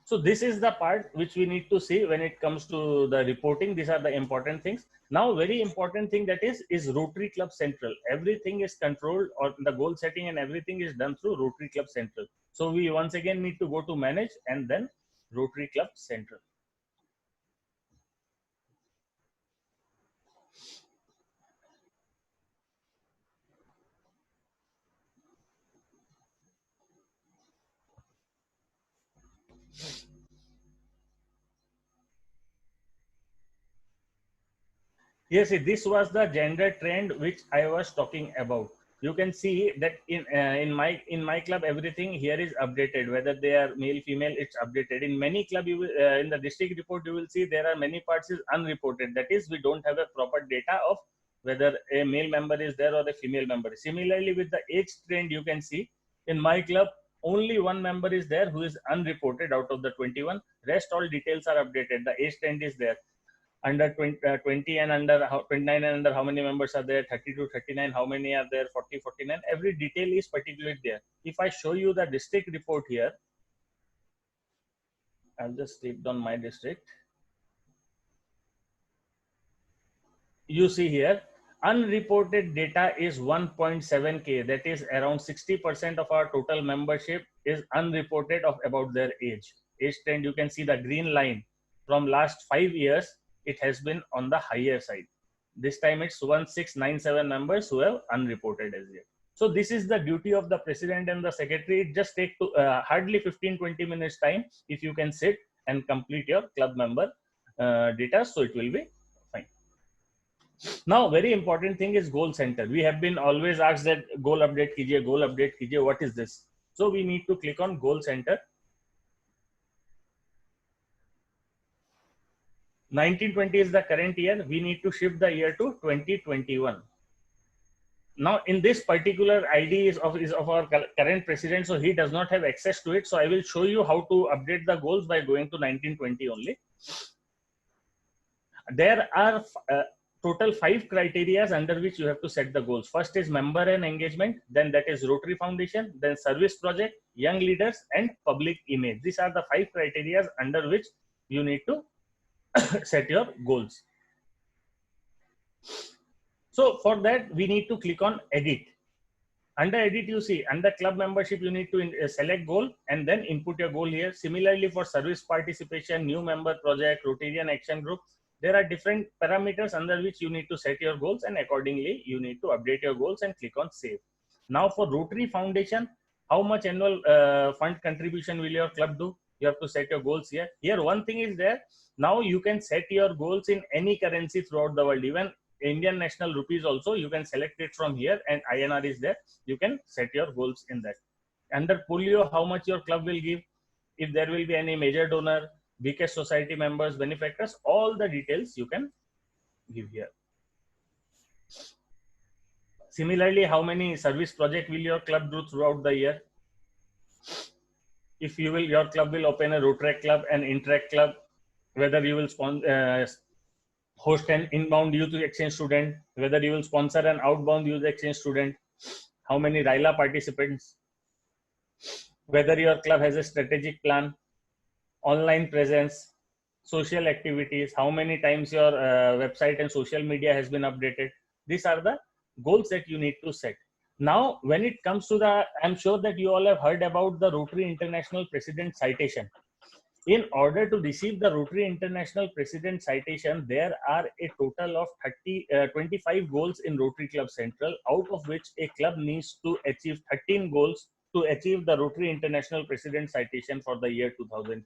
So this is the part which we need to see when it comes to the reporting. These are the important things. Now, very important thing that is Rotary Club Central. Everything is controlled, or the goal setting and everything is done through Rotary Club Central. So we once again need to go to manage and then Rotary Club Central. Yes, this was the gender trend which I was talking about. You can see that in my club, everything here is updated. Whether they are male, female, it's updated. In many club, you will, in the district report, you will see there are many parts is unreported. That is, we don't have a proper data of whether a male member is there or a female member. Similarly, with the age trend, you can see in my club, only 1 member is there who is unreported out of the 21. Rest all details are updated. The age trend is there. Under 20 and under 29 and under, how many members are there? 30 to 39, how many are there? 40, 49. Every detail is particularly there. If I show you the district report here, I'll just click on my district. You see here, unreported data is 1.7K. That is around 60% of our total membership is unreported of about their age. Age trend, you can see the green line from last 5 years. It has been on the higher side. This time it's 1697 members who have unreported as yet. So this is the duty of the president and the secretary. It just take hardly 15-20 minutes time if you can sit and complete your club member data. So it will be fine. Now, very important thing is goal center. We have been always asked that goal update kijiye, goal update kijiye. What is this? So we need to click on goal center. 1920 is the current year. We need to shift the year to 2021. Now, in this particular ID is of our current president, so he does not have access to it. So I will show you how to update the goals by going to 1920 only. There are total 5 criteria under which you have to set the goals. First is member and engagement, then that is Rotary Foundation, then service project, young leaders, and public image. These are the 5 criteria under which you need to set your goals. So for that, we need to click on edit. Under edit, you see under club membership, you need to select goal and then input your goal here. Similarly, for service participation, new member project, Rotarian action group, there are different parameters under which you need to set your goals, and accordingly, you need to update your goals and click on save. Now for Rotary Foundation, how much annual fund contribution will your club do? You have to set your goals here. Here, one thing is there. Now you can set your goals in any currency throughout the world, even Indian national rupees also. You can select it from here, and INR is there. You can set your goals in that. Under polio, how much your club will give, if there will be any major donor, biggest society members, benefactors, all the details you can give here. Similarly, how many service project will your club do throughout the year? If you will, your club will open a Rotaract club and Interact club, whether you will host an inbound youth exchange student, whether you will sponsor an outbound youth exchange student, how many RILA participants, whether your club has a strategic plan, online presence, social activities, how many times your website and social media has been updated. These are the goals that you need to set. Now, when it comes to the, I'm sure that you all have heard about the Rotary International President Citation. In order to receive the Rotary International President Citation, there are a total of 25 goals in Rotary Club Central, out of which a club needs to achieve 13 goals to achieve the Rotary International President Citation for the year 2020-21.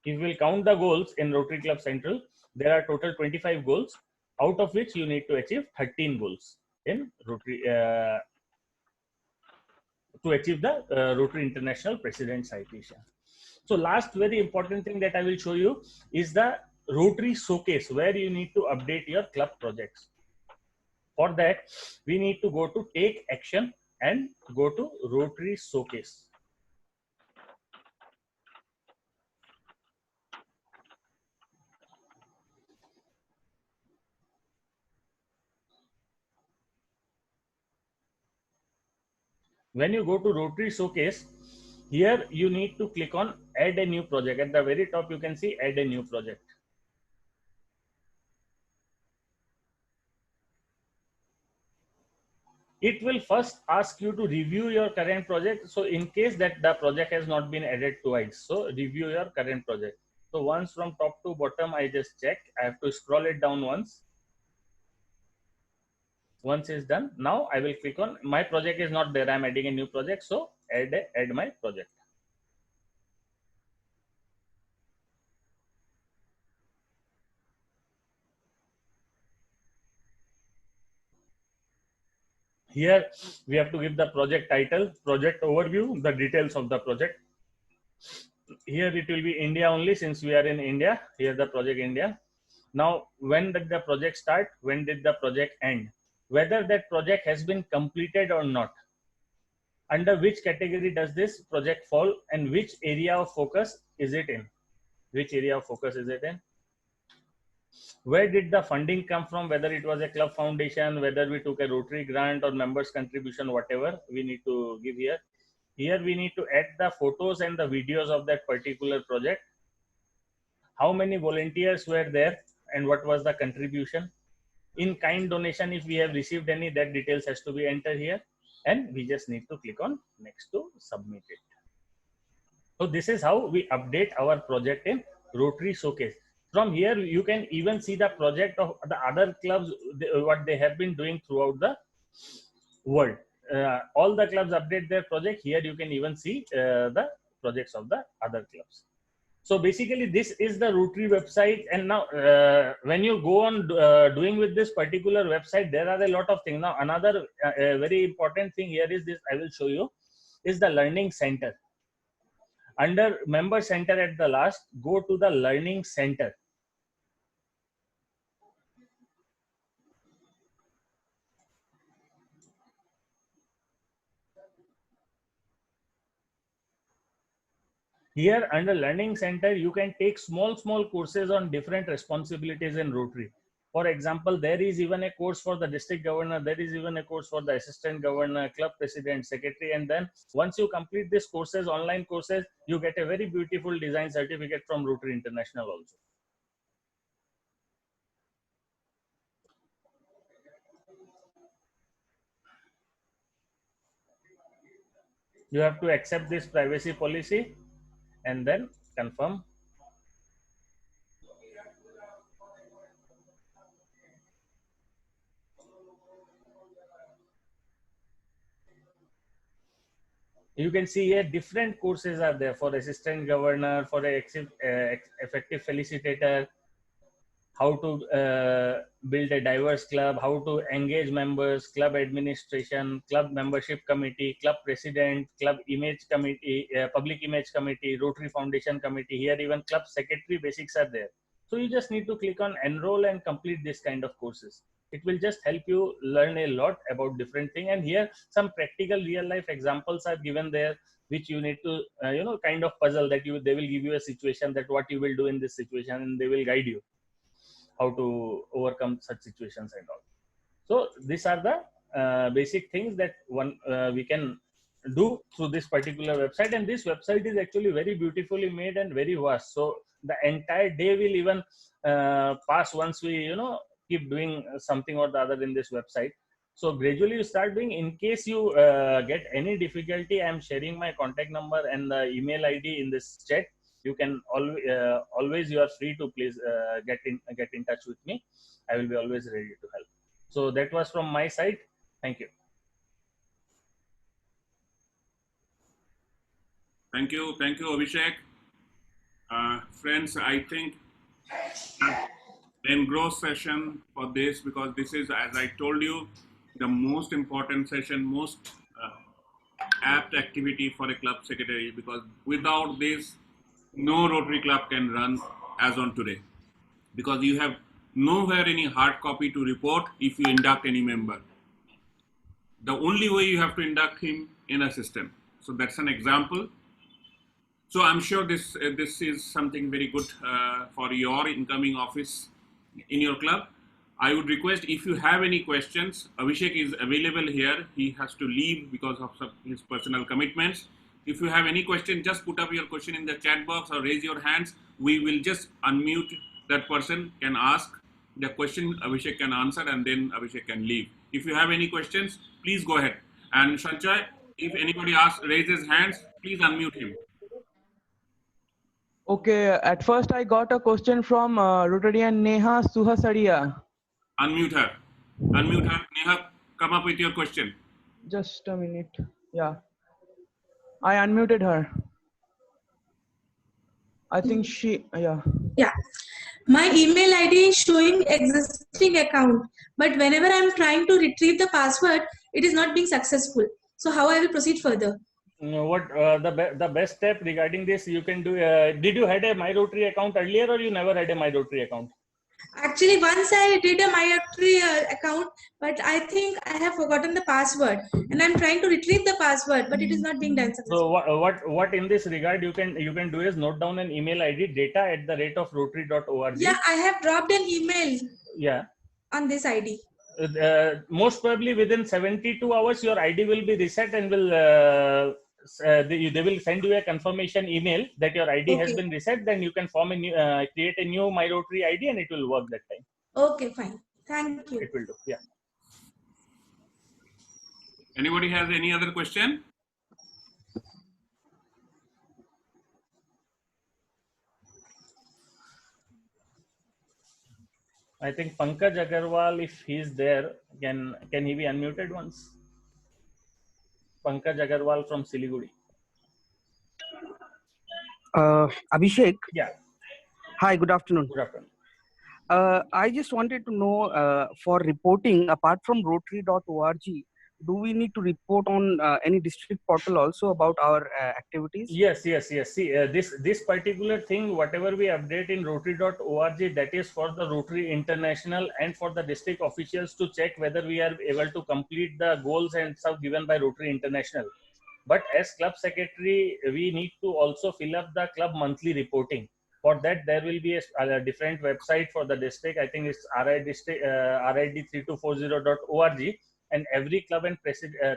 If we will count the goals in Rotary Club Central, there are total 25 goals, out of which you need to achieve 13 goals in Rotary to achieve the Rotary International President Citation. So last very important thing that I will show you is the Rotary Showcase, where you need to update your club projects. For that, we need to go to Take Action and go to Rotary Showcase. When you go to Rotary Showcase, here you need to click on Add a New Project. At the very top, you can see Add a New Project. It will first ask you to review your current project. So in case that the project has not been added twice, so review your current project. So once from top to bottom, I just check. I have to scroll it down once. Once it's done, now I will click on my project is not there. I'm adding a new project. So add my project. Here we have to give the project title, project overview, the details of the project. Here it will be India only, since we are in India. Here the project India. Now, when did the project start? When did the project end? Whether that project has been completed or not. Under which category does this project fall, and which area of focus is it in? Which area of focus is it in? Where did the funding come from? Whether it was a club foundation, whether we took a Rotary grant or members contribution, whatever we need to give here. Here we need to add the photos and the videos of that particular project. How many volunteers were there and what was the contribution? In kind donation, if we have received any, that details has to be entered here, and we just need to click on next to submit it. So this is how we update our project in Rotary Showcase. From here, you can even see the project of the other clubs, what they have been doing throughout the world. All the clubs update their project. Here you can even see the projects of the other clubs. So basically, this is the Rotary website. And now, when you go on doing with this particular website, there are a lot of things. Now, another very important thing here is this, I will show you, is the Learning Center. Under Member Center at the last, go to the Learning Center. Here under Learning Center, you can take small courses on different responsibilities in Rotary. For example, there is even a course for the district governor, there is even a course for the assistant governor, club president, secretary, and then once you complete these courses, online courses, you get a very beautiful design certificate from Rotary International also. You have to accept this privacy policy and then confirm. You can see here different courses are there for assistant governor, for a effective felicitator, how to build a diverse club, how to engage members, club administration, club membership committee, club president, club image committee, public image committee, Rotary Foundation committee. Here even club secretary basics are there. So you just need to click on enroll and complete this kind of courses. It will just help you learn a lot about different things. And here some practical real life examples are given there, which you need to, kind of puzzle that they will give you a situation that what you will do in this situation, and they will guide you how to overcome such situations and all. So these are the basic things that we can do through this particular website. And this website is actually very beautifully made and very vast. So the entire day will even pass once we, keep doing something or the other in this website. So gradually you start doing. In case you get any difficulty, I'm sharing my contact number and the email ID in this chat. You can always you are free to please get in touch with me. I will be always ready to help. So that was from my side. Thank you. Thank you, Abhishek. Friends, I think engrossed session for this, because this is, as I told you, the most important session, most apt activity for a club secretary, because without this, no Rotary Club can run as on today, because you have nowhere any hard copy to report if you induct any member. The only way you have to induct him in a system. So that's an example. So I'm sure this is something very good for your incoming office in your club. I would request, if you have any questions, Abhishek is available here. He has to leave because of his personal commitments. If you have any question, just put up your question in the chat box or raise your hands. We will just unmute that person, can ask the question, Abhishek can answer, and then Abhishek can leave. If you have any questions, please go ahead. And Sanjay, if anybody raises hands, please unmute him. Okay, at first I got a question from Rotarian Neha Suhasaria. Unmute her. Unmute her. Neha, come up with your question. Just a minute. Yeah. I unmuted her. I think she, yeah. Yeah. My email ID is showing existing account, but whenever I'm trying to retrieve the password, it is not being successful. So how I will proceed further? What the best step regarding this you can do? Did you had a My Rotary account earlier, or you never had a My Rotary account? Actually, once I did a My Rotary account, but I think I have forgotten the password, and I'm trying to retrieve the password, but it is not being done successfully. So what in this regard you can do is note down an email ID, data@rotary.org. Yeah, I have dropped an email. Yeah. On this ID. Most probably within 72 hours, your ID will be reset and will they will send you a confirmation email that your ID has been reset. Then you can create a new My Rotary ID, and it will work that time. Okay, fine. Thank you. It will do. Yeah. Anybody has any other question? I think Pankaj Agarwal, if he's there, can he be unmuted once? Pankaj Agarwal from Siliguri. Abhishek. Yeah. Hi, good afternoon. Good afternoon. I just wanted to know, for reporting, apart from Rotary.org, do we need to report on any district portal also about our activities? Yes. See, this particular thing, whatever we update in Rotary.org, that is for the Rotary International and for the district officials to check whether we are able to complete the goals and stuff given by Rotary International. But as club secretary, we need to also fill up the club monthly reporting. For that, there will be a different website for the district. I think it's rid3240.org. And every club and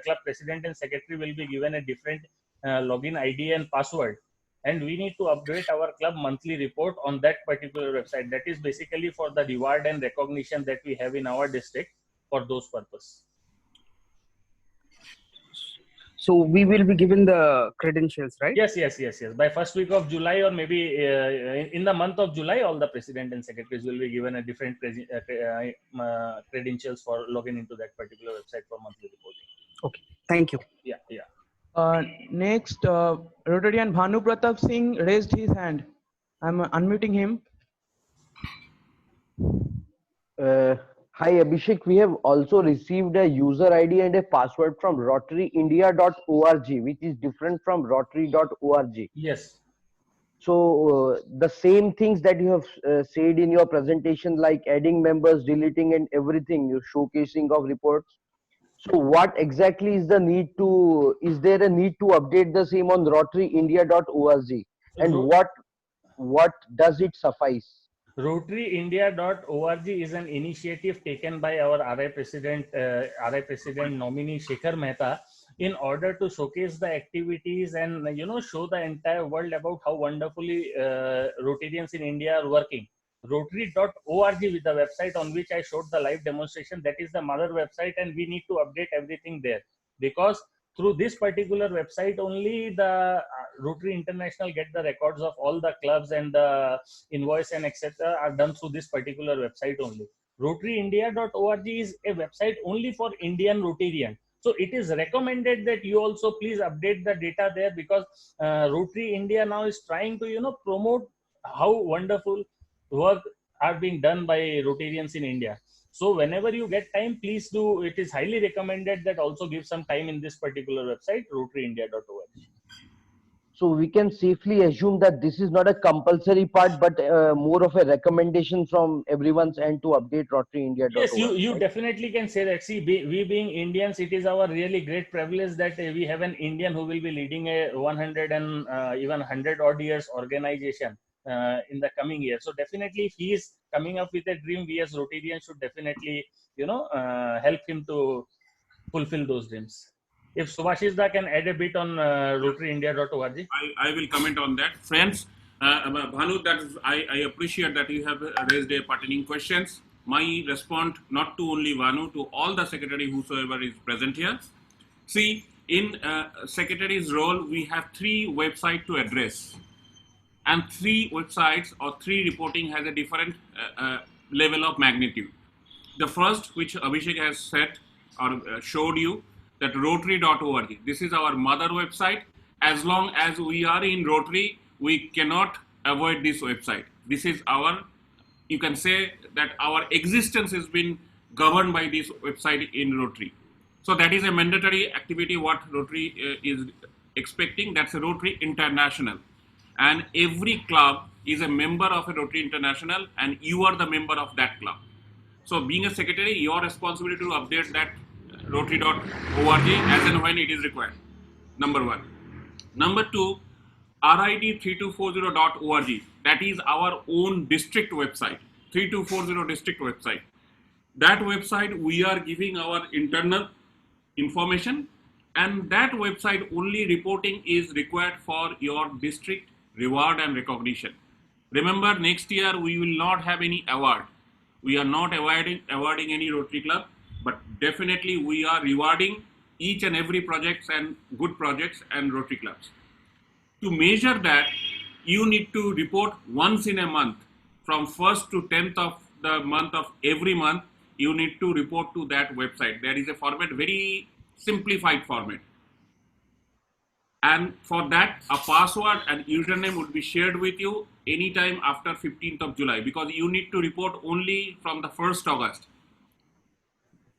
club president and secretary will be given a different login ID and password. And we need to update our club monthly report on that particular website. That is basically for the reward and recognition that we have in our district for those purposes. So we will be given the credentials, right? Yes. By first week of July, or maybe in the month of July, all the president and secretaries will be given a different credentials for logging into that particular website for monthly reporting. Okay, thank you. Yeah. Next, Rotarian Bhanu Pratap Singh raised his hand. I'm unmuting him. Hi Abhishek, we have also received a user ID and a password from rotaryindia.org, which is different from rotary.org. Yes. So the same things that you have said in your presentation, like adding members, deleting and everything, your showcasing of reports. So what exactly is the need to, is there a need to update the same on rotaryindia.org? And what does it suffice? RotaryIndia.org is an initiative taken by our RI President nominee Shekhar Mehta in order to showcase the activities and show the entire world about how wonderfully Rotarians in India are working. Rotary.org with the website on which I showed the live demonstration, that is the mother website, and we need to update everything there, because through this particular website only the Rotary International get the records of all the clubs, and the invoice and etc. are done through this particular website only. RotaryIndia.org is a website only for Indian Rotarian. So it is recommended that you also please update the data there, because Rotary India now is trying to promote how wonderful work are being done by Rotarians in India. So whenever you get time, please do. It is highly recommended that also give some time in this particular website, rotaryindia.org. So we can safely assume that this is not a compulsory part, but more of a recommendation from everyone's end to update rotaryindia.org. Yes, you definitely can say that. See, we being Indians, it is our really great privilege that we have an Indian who will be leading a 100 and even 100 odd years organization in the coming year. So definitely, if he is coming up with a dream, we as Rotarians should definitely, help him to fulfill those dreams. If Subhashish Da can add a bit on rotaryindia.org. I will comment on that. Friends, Bhanu, I appreciate that you have raised a pertaining questions. My response not to only Bhanu, to all the secretary whosoever is present here. See, in secretary's role, we have 3 websites to address. And 3 websites or 3 reporting has a different level of magnitude. The first, which Abhishek has said or showed you, that rotary.org. This is our mother website. As long as we are in Rotary, we cannot avoid this website. This is our, you can say that our existence has been governed by this website in Rotary. So that is a mandatory activity what Rotary is expecting. That's a Rotary International. And every club is a member of a Rotary International, and you are the member of that club. So being a secretary, your responsibility to update that rotary.org as and when it is required. Number 1. Number 2, RID3240.org. That is our own district website, 3240 district website. That website, we are giving our internal information, and that website only reporting is required for your district reward and recognition. Remember, next year we will not have any award. We are not awarding any Rotary club, but definitely we are rewarding each and every projects and good projects and Rotary clubs. To measure that, you need to report once in a month. From 1st to 10th of the month of every month, you need to report to that website. There is a format, very simplified format. And for that, a password and username would be shared with you anytime after 15th of July, because you need to report only from the 1st August.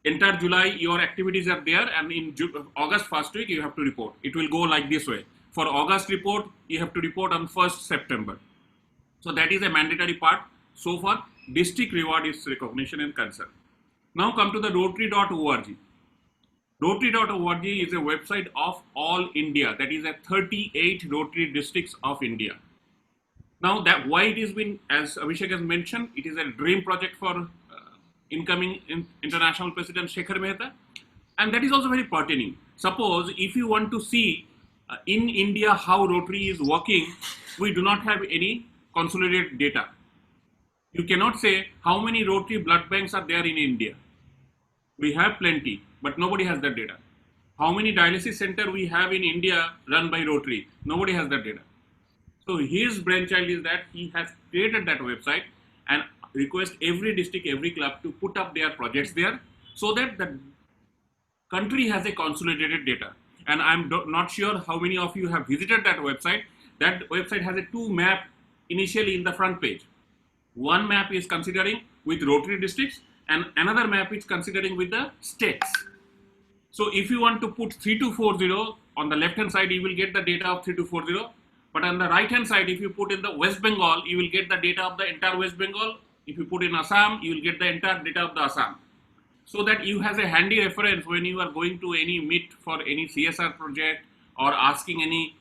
Entire July, your activities are there, and in August first week, you have to report. It will go like this way. For August report, you have to report on 1st September. So that is a mandatory part. So far, district reward is recognition and concern. Now come to the rotary.org. Rotary.org is a website of all India. That is a 38 Rotary districts of India. Now that why it has been, as Abhishek has mentioned, it is a dream project for incoming International President Shekhar Mehta, and that is also very pertaining. Suppose if you want to see in India how Rotary is working, we do not have any consolidated data. You cannot say how many Rotary blood banks are there in India. We have plenty, but nobody has that data. how many dialysis center we have in India run by Rotary? Nobody has that data. So his brainchild is that he has created that website and request every district, every club to put up their projects there so that the country has a consolidated data. And I'm not sure how many of you have visited that website. That website has a two map initially in the front page. One map is considering with Rotary districts and another map is considering with the states. So if you want to put 3240 on the left hand side, you will get the data of 3240. But on the right hand side, if you put in the West Bengal, you will get the data of the entire West Bengal. If you put in Assam, you will get the entire data of the Assam. So that you have a handy reference when you are going to any meet for any CSR project or asking any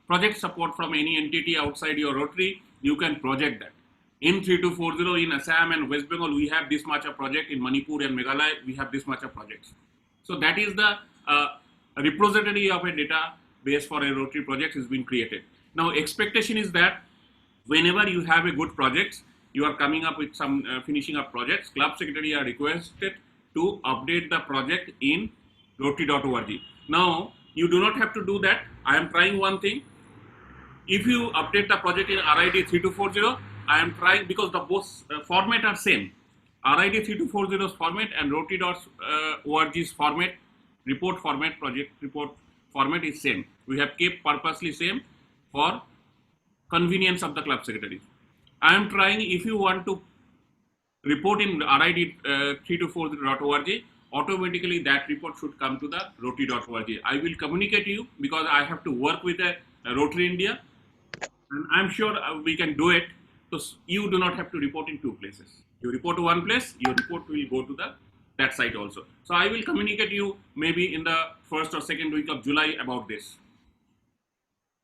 project support from any entity outside your Rotary, you can project that. In 3240 in Assam and West Bengal, we have this much of project. In Manipur and Meghalaya, we have this much of projects. So that is the repository of a database for a Rotary project has been created. Now expectation is that whenever you have a good project, you are coming up with some finishing up projects, club secretary are requested to update the project in rotary.org. Now you do not have to do that. I am trying one thing. If you update the project in RID 3240, I am trying because the both format are same. RID 3240's format and rotary.org's format, report format, project report format is same. We have kept purposely same for convenience of the club secretaries. I am trying, if you want to report in RID 3240.org, automatically that report should come to the rotary.org. I will communicate to you because I have to work with a Rotary India and I'm sure we can do it. So you do not have to report in two places. You report to one place, your report will go to that site also. So I will communicate you maybe in the first or second week of July about this.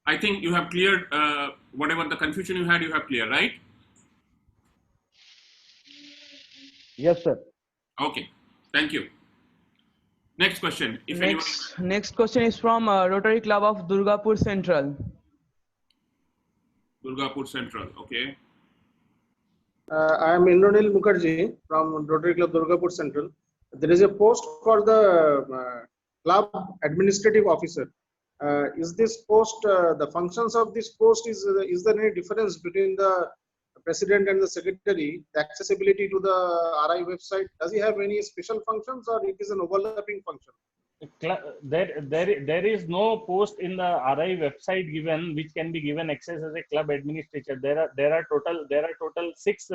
I think you have cleared whatever the confusion you had, you have cleared, right? Yes, sir. Okay, thank you. Next question. If Next question is from Rotary Club of Durgapur Central. Durgapur Central, okay. I am Indranil Mukherjee from Rotary Club Durgapur Central. There is a post for the club administrative officer. Is this post, the functions of this post, is there any difference between the president and the secretary, the accessibility to the RI website? Does he have any special functions or it is an overlapping function? There is no post in the RI website given which can be given access as a club administrator. There are total 6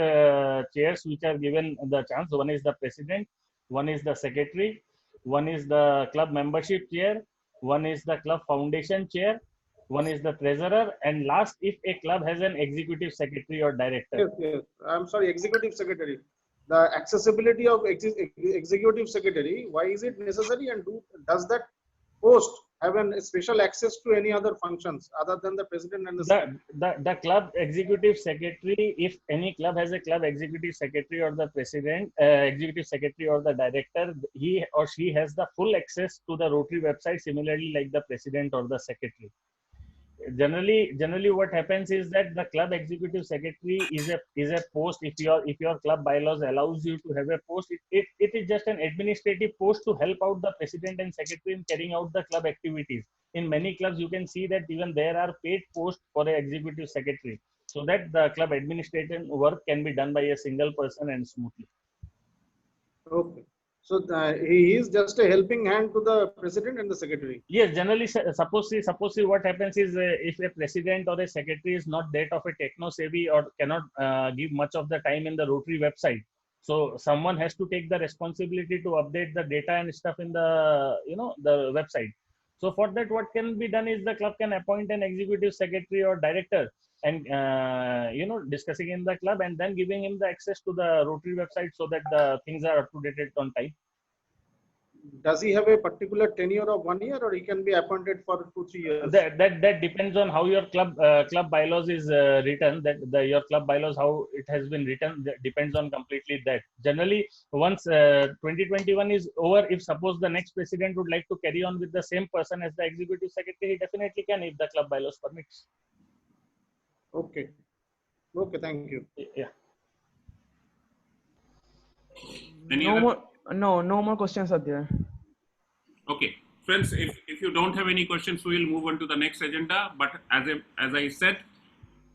chairs which are given the chance. One is the president, one is the secretary, one is the club membership chair, one is the club foundation chair, one is the treasurer, and last, if a club has an executive secretary or director. Yes. I'm sorry, executive secretary. The accessibility of executive secretary, why is it necessary, and does that post have a special access to any other functions other than the president and the club executive secretary? If any club has a club executive secretary or the president, executive secretary or the director, he or she has the full access to the Rotary website, similarly like the president or the secretary. Generally what happens is that the club executive secretary is a post. If your club bylaws allows you to have a post, it is just an administrative post to help out the president and secretary in carrying out the club activities. In many clubs you can see that even there are paid posts for an executive secretary, so that the club administration work can be done by a single person and smoothly. Okay. So he is just a helping hand to the president and the secretary. Yes, generally, suppose what happens is if a president or a secretary is not that of a techno savvy or cannot give much of the time in the Rotary website, so someone has to take the responsibility to update the data and stuff in the the website. So for that, what can be done is the club can appoint an executive secretary or director and discussing in the club and then giving him the access to the Rotary website so that the things are up to date on time. Does he have a particular tenure of 1 year, or he can be appointed for 2-3 years? That depends on how your club bylaws is written. Your club bylaws, how it has been written, that depends on completely that. Generally, once 2021 is over, if suppose the next president would like to carry on with the same person as the executive secretary, he definitely can if the club bylaws permits. Okay, thank you. Yeah. No more questions are there. Okay, Friends, if you don't have any questions, we'll move on to the next agenda. But as I said,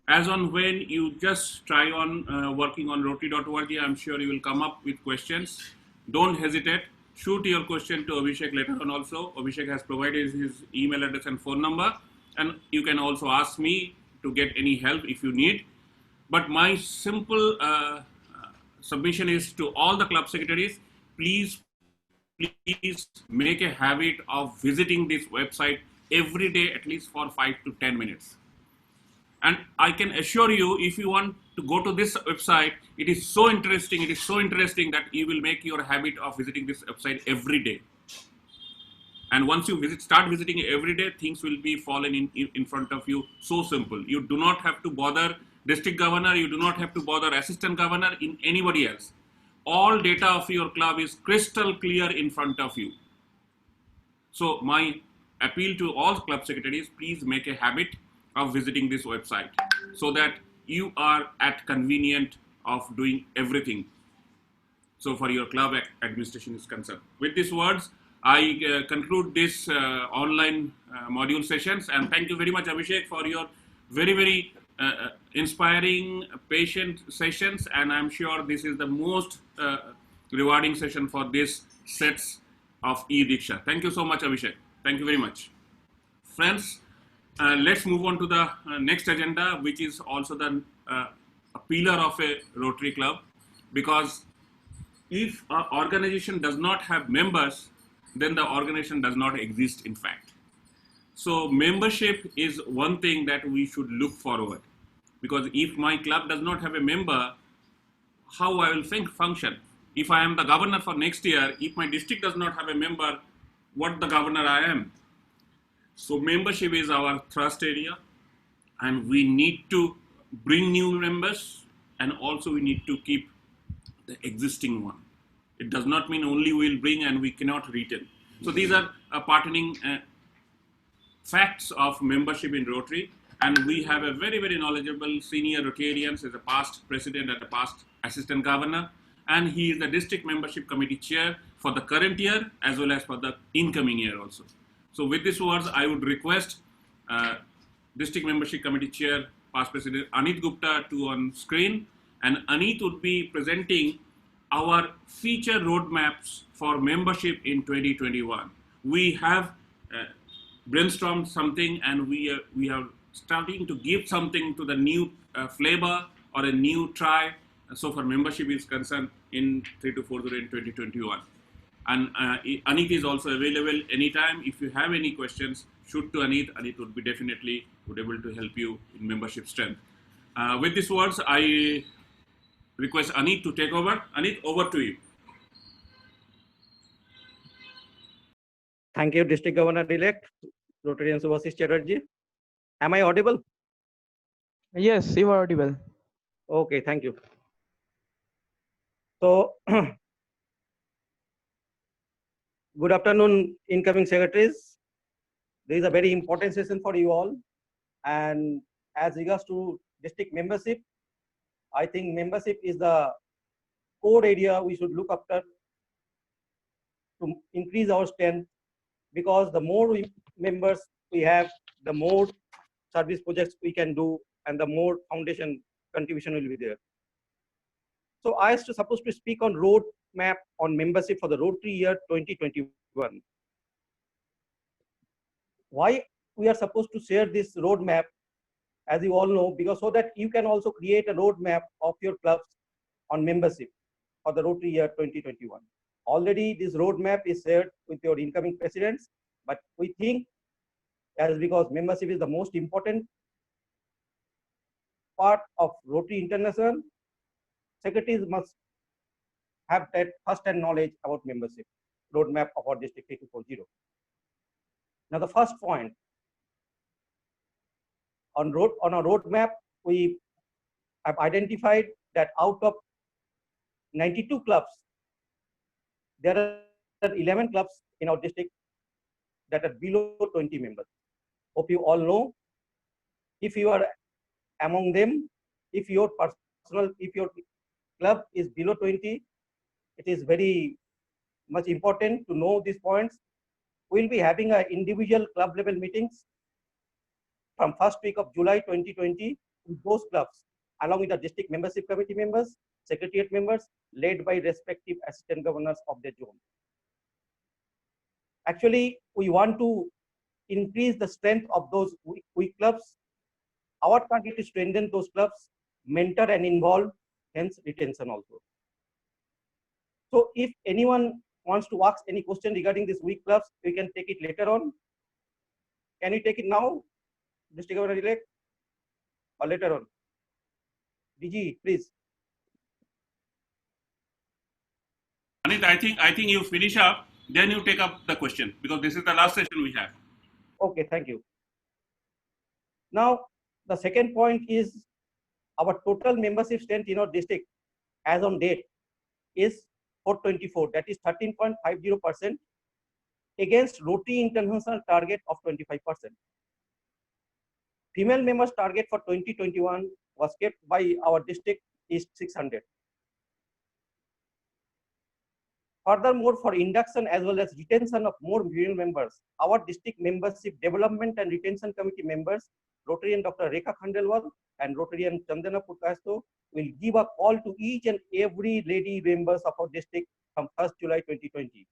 as on when you just try on working on Rotary.org, I'm sure you will come up with questions. Don't hesitate. Shoot your question to Abhishek later on also. Abhishek has provided his email address and phone number. And you can also ask me to get any help if you need. But my simple submission is to all the club secretaries, please make a habit of visiting this website every day, at least for 5 to 10 minutes. And I can assure you, if you want to go to this website, it is so interesting. It is so interesting that you will make your habit of visiting this website every day. And once you start visiting every day, things will be fallen in front of you. So simple. You do not have to bother district governor. You do not have to bother assistant governor in anybody else. All data of your club is crystal clear in front of you. So my appeal to all club secretaries, please make a habit of visiting this website so that you are at convenient of doing everything. So for your club administration is concerned. With these words, I conclude this online module sessions, and thank you very much, Abhishek, for your very, very inspiring, patient sessions, and I'm sure this is the most rewarding session for this sets of e-Diksha. Thank you so much, Abhishek. Thank you very much. Friends, let's move on to the next agenda, which is also the a pillar of a Rotary Club, because if an organization does not have members, then the organization does not exist, in fact. So membership is one thing that we should look forward, because if my club does not have a member, how I will function? If I am the governor for next year, if my district does not have a member, what the governor I am? So membership is our thrust area, and we need to bring new members, and also we need to keep the existing one. It does not mean only we will bring and we cannot retain. So these are pertaining facts of membership in Rotary, and we have a very, very knowledgeable senior Rotarians as a past president and a past assistant governor, and he is the district membership committee chair for the current year as well as for the incoming year also. So with these words, I would request district membership committee chair, past president Anit Gupta, to on screen, and Anit would be presenting our feature roadmaps for membership in 2021. We have brainstormed something, and we are starting to give something to the new flavor or a new try. So for membership is concerned in 3240 in 2021. And Anit is also available anytime. If you have any questions, shoot to Anit. Anit would be definitely able to help you in membership strength. With these words, I request Anit to take over. Anit, over to you. Thank you, District Governor-elect, Rotarian Subhasis Chatterjee. Am I audible? Yes, you are audible. Okay, thank you. So, good afternoon, incoming secretaries. There is a very important session for you all. And as regards to district membership, I think membership is the core area we should look after to increase our strength, because the more members we have, the more service projects we can do, and the more foundation contribution will be there. So I was supposed to speak on roadmap on membership for the Rotary year 2021. Why we are supposed to share this roadmap, as you all know, because so that you can also create a roadmap of your clubs on membership for the Rotary year 2021. Already this roadmap is shared with your incoming presidents, but we think as because membership is the most important part of Rotary International, secretaries must have that first-hand knowledge about membership roadmap of our district 3240. Now the first point, on our roadmap, we have identified that out of 92 clubs, there are 11 clubs in our district that are below 20 members. Hope you all know. If you are among them, if your club is below 20, it is very much important to know these points, we'll be having individual club level meetings from first week of July 2020 with those clubs, along with the district membership committee members, secretariat members, led by respective assistant governors of their zone. Actually, we want to increase the strength of those weak clubs. Our target is to strengthen those clubs, mentor and involve, hence retention also. So if anyone wants to ask any question regarding these weak clubs, we can take it later on. Can you take it now, District Governor-elect, or later on? DG, please. Anit, I think you finish up, then you take up the question, because this is the last session we have. Okay, thank you. Now, the second point is our total membership strength in our district as on date is 424, that is 13.50% against Rotary International target of 25%. Female members target for 2021 was kept by our district is 600. Furthermore, for induction as well as retention of more female members, our district membership development and retention committee members, Rotarian Dr. Rekha Khandelwal and Rotarian Chandana Purkasto, will give a call to each and every lady members of our district from 1st July 2020,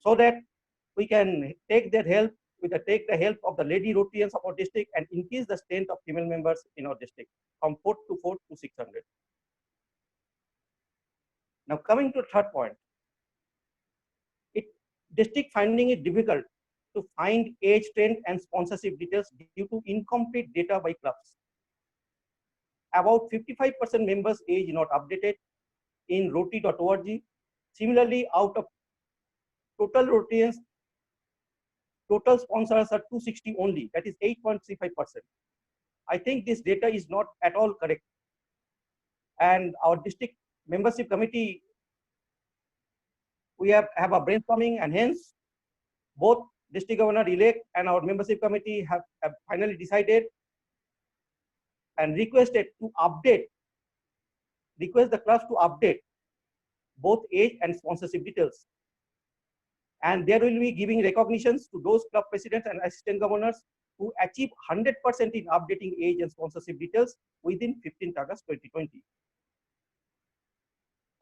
so that we can take their help, take the help of the lady Rotarians of our district and increase the strength of female members in our district from 4 to 600. Now coming to the third point, district finding it difficult to find age trend and sponsorship details due to incomplete data by clubs. About 55% members age not updated in rotary.org. Similarly, out of total Rotarians, total sponsors are 260 only, that is 8.35%. I think this data is not at all correct. And our district membership committee, we have a brainstorming, and hence both district governor-elect and our membership committee have finally decided and requested to update, request the clubs to update both age and sponsorship details. And there will be giving recognitions to those club presidents and assistant governors who achieve 100% in updating age and sponsorship details within 15th August 2020.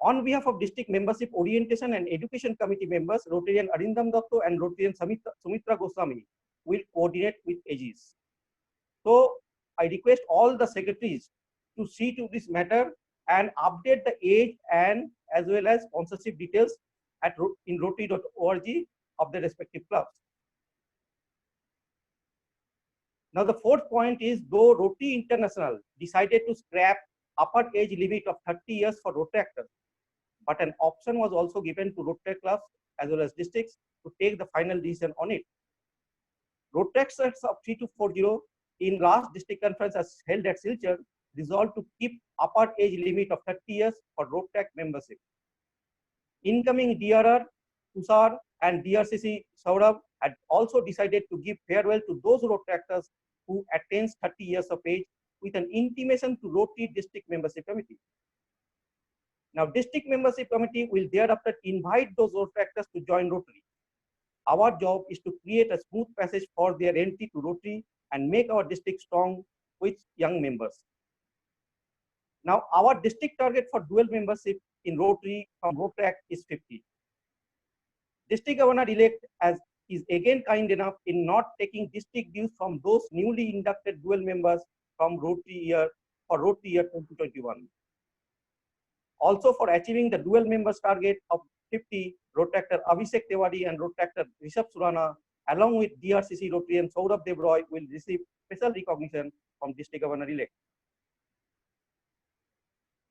On behalf of District Membership Orientation and Education Committee members, Rotarian Arindam Datto and Rotarian Sumitra Goswami will coordinate with AGs. So I request all the secretaries to see to this matter and update the age and as well as sponsorship details in rotary.org of the respective clubs. Now the fourth point is, though Rotary International decided to scrap upper age limit of 30 years for Rotary actors, but an option was also given to Rotary clubs as well as districts to take the final decision on it. Rotary actors of 3240 in last district conference as held at Silchar resolved to keep upper age limit of 30 years for Rotary membership. Incoming DRR Tushar and DRCC Saurabh had also decided to give farewell to those Rotary actors who attains 30 years of age with an intimation to Rotary District Membership Committee. Now, District Membership Committee will thereafter invite those Rotary actors to join Rotary. Our job is to create a smooth passage for their entry to Rotary and make our district strong with young members. Now, our district target for dual membership in Rotary from Rotary Act is 50. District Governor-elect is again kind enough in not taking district dues from those newly inducted dual members from Rotary year for Rotary year 2021. Also, for achieving the dual members target of 50, Rotary actor Abhishek Tewari and Rotary actor Rishabh Surana, along with DRCC Rotarian Saurabh Devroy, will receive special recognition from District Governor-elect.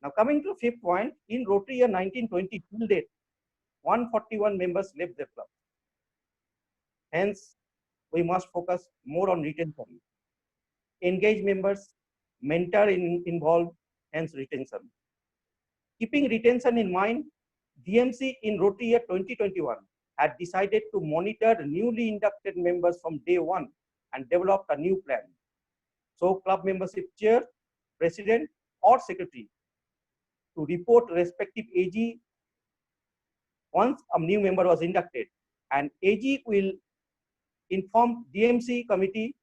Now, coming to fifth point, in Rotary year 1920 till date, 141 members left their club. Hence, we must focus more on retention. Engage members, mentor involved, hence retention. Keeping retention in mind, DMC in Rotary year 2021 had decided to monitor newly inducted members from day one and developed a new plan. So, club membership chair, president, or secretary to report respective AG once a new member was inducted and AG will inform DMC committee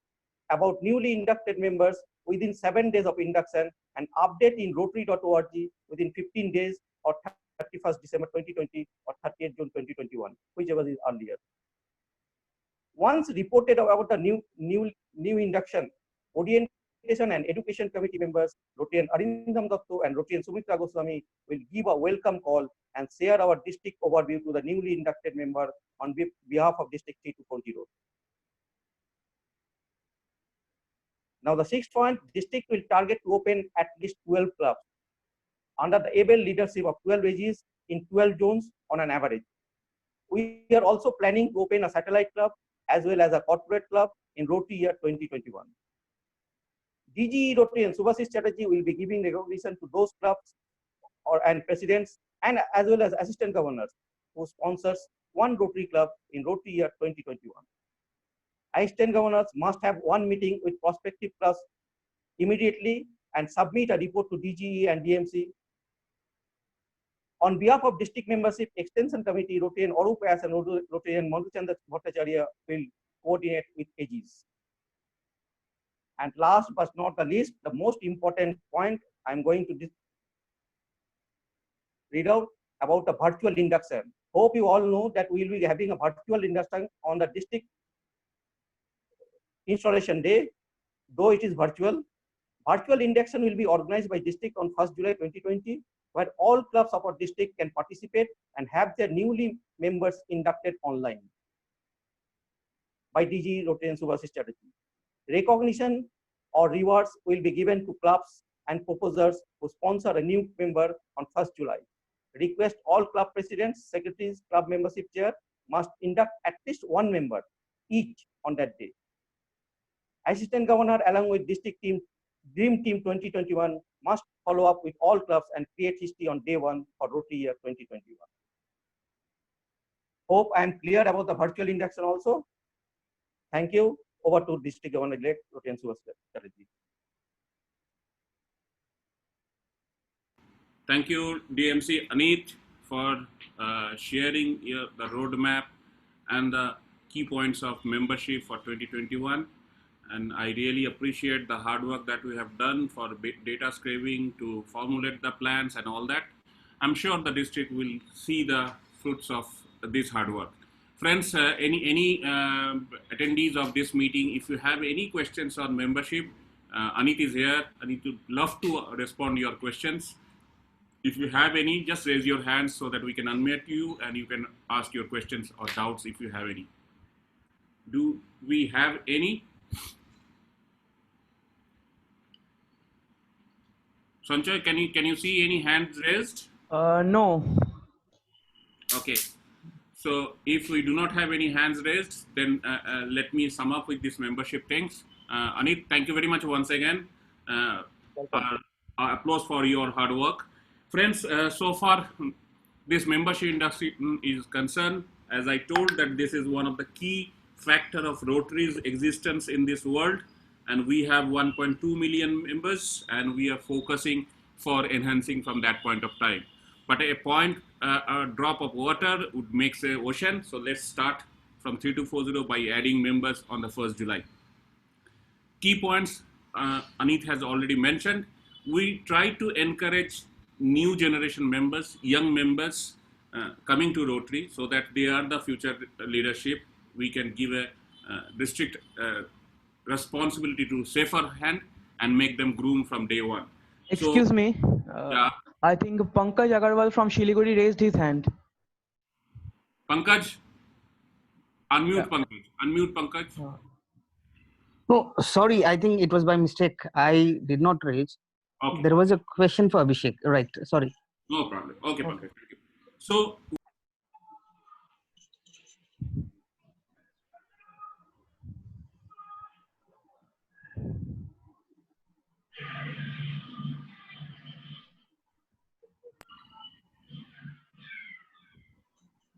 about newly inducted members within 7 days of induction and update in rotary.org within 15 days or 31st December 2020 or 30th June 2021, whichever is earlier. Once reported about the new induction, orientation and education committee members, Rotarian Arindam Datto and Rotarian Sumitra Goswami will give a welcome call and share our district overview to the newly inducted member on behalf of District 3240. Now the sixth point, district will target to open at least 12 clubs under the able leadership of 12 AGs in 12 zones on an average. We are also planning to open a satellite club as well as a corporate club in Rotary year 2021. DGE Rotary and Subhasis Chatterjee will be giving recognition to those clubs and presidents and as well as assistant governors who sponsors one Rotary club in Rotary year 2021. Assistant governors must have one meeting with prospective clubs immediately and submit a report to DGE and DMC. On behalf of district membership extension committee, Rotarian Arup Vyas and Rotarian Madhuchanda Bhattacharya will coordinate with AGs. And last but not the least, the most important point I'm going to read out about the virtual induction. Hope you all know that we will be having a virtual induction on the district installation day, though it is virtual. Virtual induction will be organized by district on 1st July 2020, where all clubs of our district can participate and have their newly members inducted online by DG Rotarian Subhasis Chatterjee. Recognition or rewards will be given to clubs and proposers who sponsor a new member on 1st July. Request all club presidents, secretaries, club membership chair must induct at least one member each on that day. Assistant governor along with district team, Dream Team 2021 must follow up with all clubs and create history on day one for Rotary year 2021. Hope I am clear about the virtual induction also. Thank you. Over to District Governor-elect Rotarian Subhasis Chatterjee. Thank you, DMC Anit, for sharing the roadmap and the key points of membership for 2021. And I really appreciate the hard work that we have done for data scraping to formulate the plans and all that. I'm sure the district will see the fruits of this hard work. Friends, any attendees of this meeting, if you have any questions on membership, Anit is here. Anit would love to respond to your questions. If you have any, just raise your hands so that we can unmute you and you can ask your questions or doubts if you have any. Do we have any? Sanjay, can you see any hands raised? No. Okay. So if we do not have any hands raised, then let me sum up with this membership things. Anit, thank you very much once again. Applause for your hard work. Friends, so far this membership industry is concerned, as I told that this is one of the key factor of Rotary's existence in this world. And we have 1.2 million members and we are focusing for enhancing from that point of time. But a drop of water would make an ocean. So let's start from 3240 by adding members on the 1st July. Key points Anit has already mentioned. We try to encourage new generation members, young members coming to Rotary so that they are the future leadership. We can give a district responsibility to safer hand and make them groom from day one. Excuse me. Yeah. I think Pankaj Agarwal from Shiliguri raised his hand. Pankaj, unmute Pankaj. Unmute Pankaj. No, sorry, I think it was by mistake. I did not raise. Okay. There was a question for Abhishek. Right, sorry. No problem. Okay, Pankaj. Thank you. So,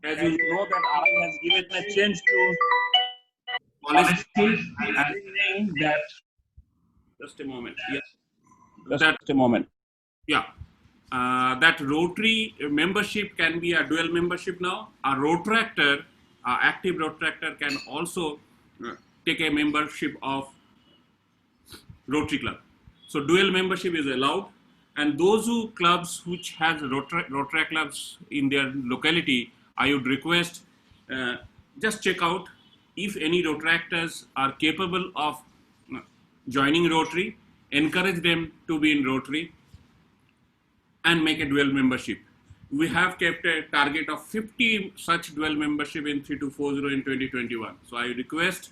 as you know that RI has given a change to policies and saying that, just a moment, yes. Just a moment. Yeah. That Rotary membership can be a dual membership now. A Rotractor active Rotaractor can also take a membership of Rotary Club. So dual membership is allowed, and those clubs which has Rotary clubs in their locality, I would request just check out if any Rotaractors are capable of joining Rotary, encourage them to be in Rotary and make a dual membership. We have kept a target of 50 such dual membership in 3240 in 2021. So I request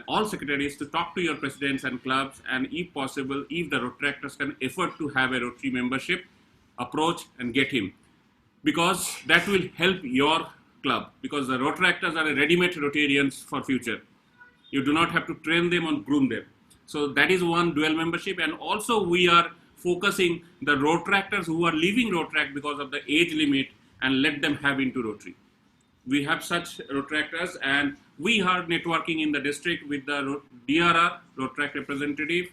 all secretaries to talk to your presidents and clubs, and if possible, if the Rotaractors can afford to have a Rotary membership, approach and get him, because that will help your club, because the Rotaractors are ready-made Rotarians for future. You do not have to train them or groom them. So that is one dual membership. And also we are focusing the Rotaractors who are leaving Rotaract because of the age limit, and let them have into Rotary. We have such Rotaractors, and we are networking in the district with the DRR, Rotaract representative,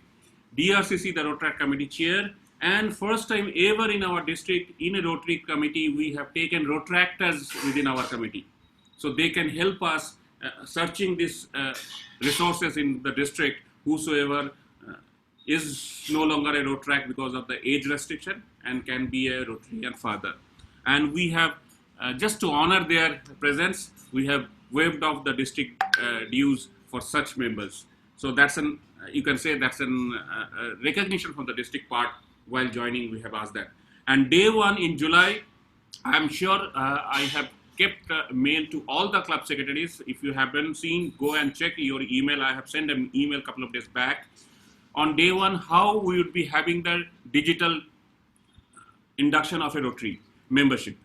DRCC, the Rotaract committee chair, and first time ever in our district in a Rotary committee, we have taken Rotaractors within our committee. So they can help us searching these resources in the district, whosoever is no longer a Rotaract because of the age restriction and can be a Rotarian father. And we have, just to honor their presence, we have waived off the district dues for such members. So that's an, you can say that's an recognition from the district part. While joining, we have asked that. And day one in July, I'm sure I have kept mail to all the club secretaries. If you haven't seen, go and check your email. I have sent an email a couple of days back. On day one, how we would be having the digital induction of a Rotary membership.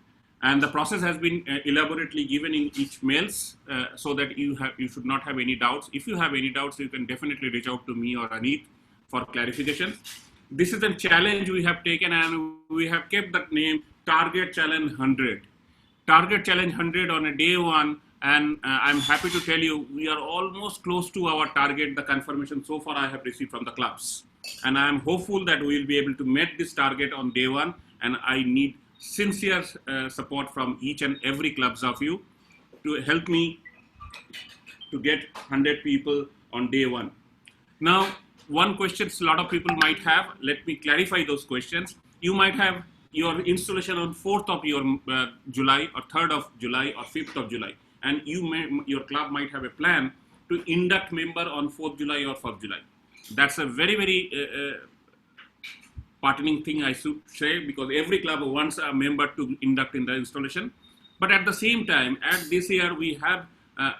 And the process has been elaborately given in each mails so that you should not have any doubts. If you have any doubts, you can definitely reach out to me or Aneet for clarification. This is a challenge we have taken, and we have kept that name Target Challenge 100. Target Challenge 100 on a day one, and I'm happy to tell you we are almost close to our target. The confirmation so far I have received from the clubs, and I am hopeful that we will be able to meet this target on day one, and I need sincere support from each and every clubs of you to help me to get 100 people on day one. Now, one question a lot of people might have, let me clarify those questions. You might have your installation on 4th of your July or 3rd of July or 5th of July. And your club might have a plan to induct member on 4th July or 1st July. That's a very, very pertinent thing I should say, because every club wants a member to induct in the installation. But at the same time, at this year, we have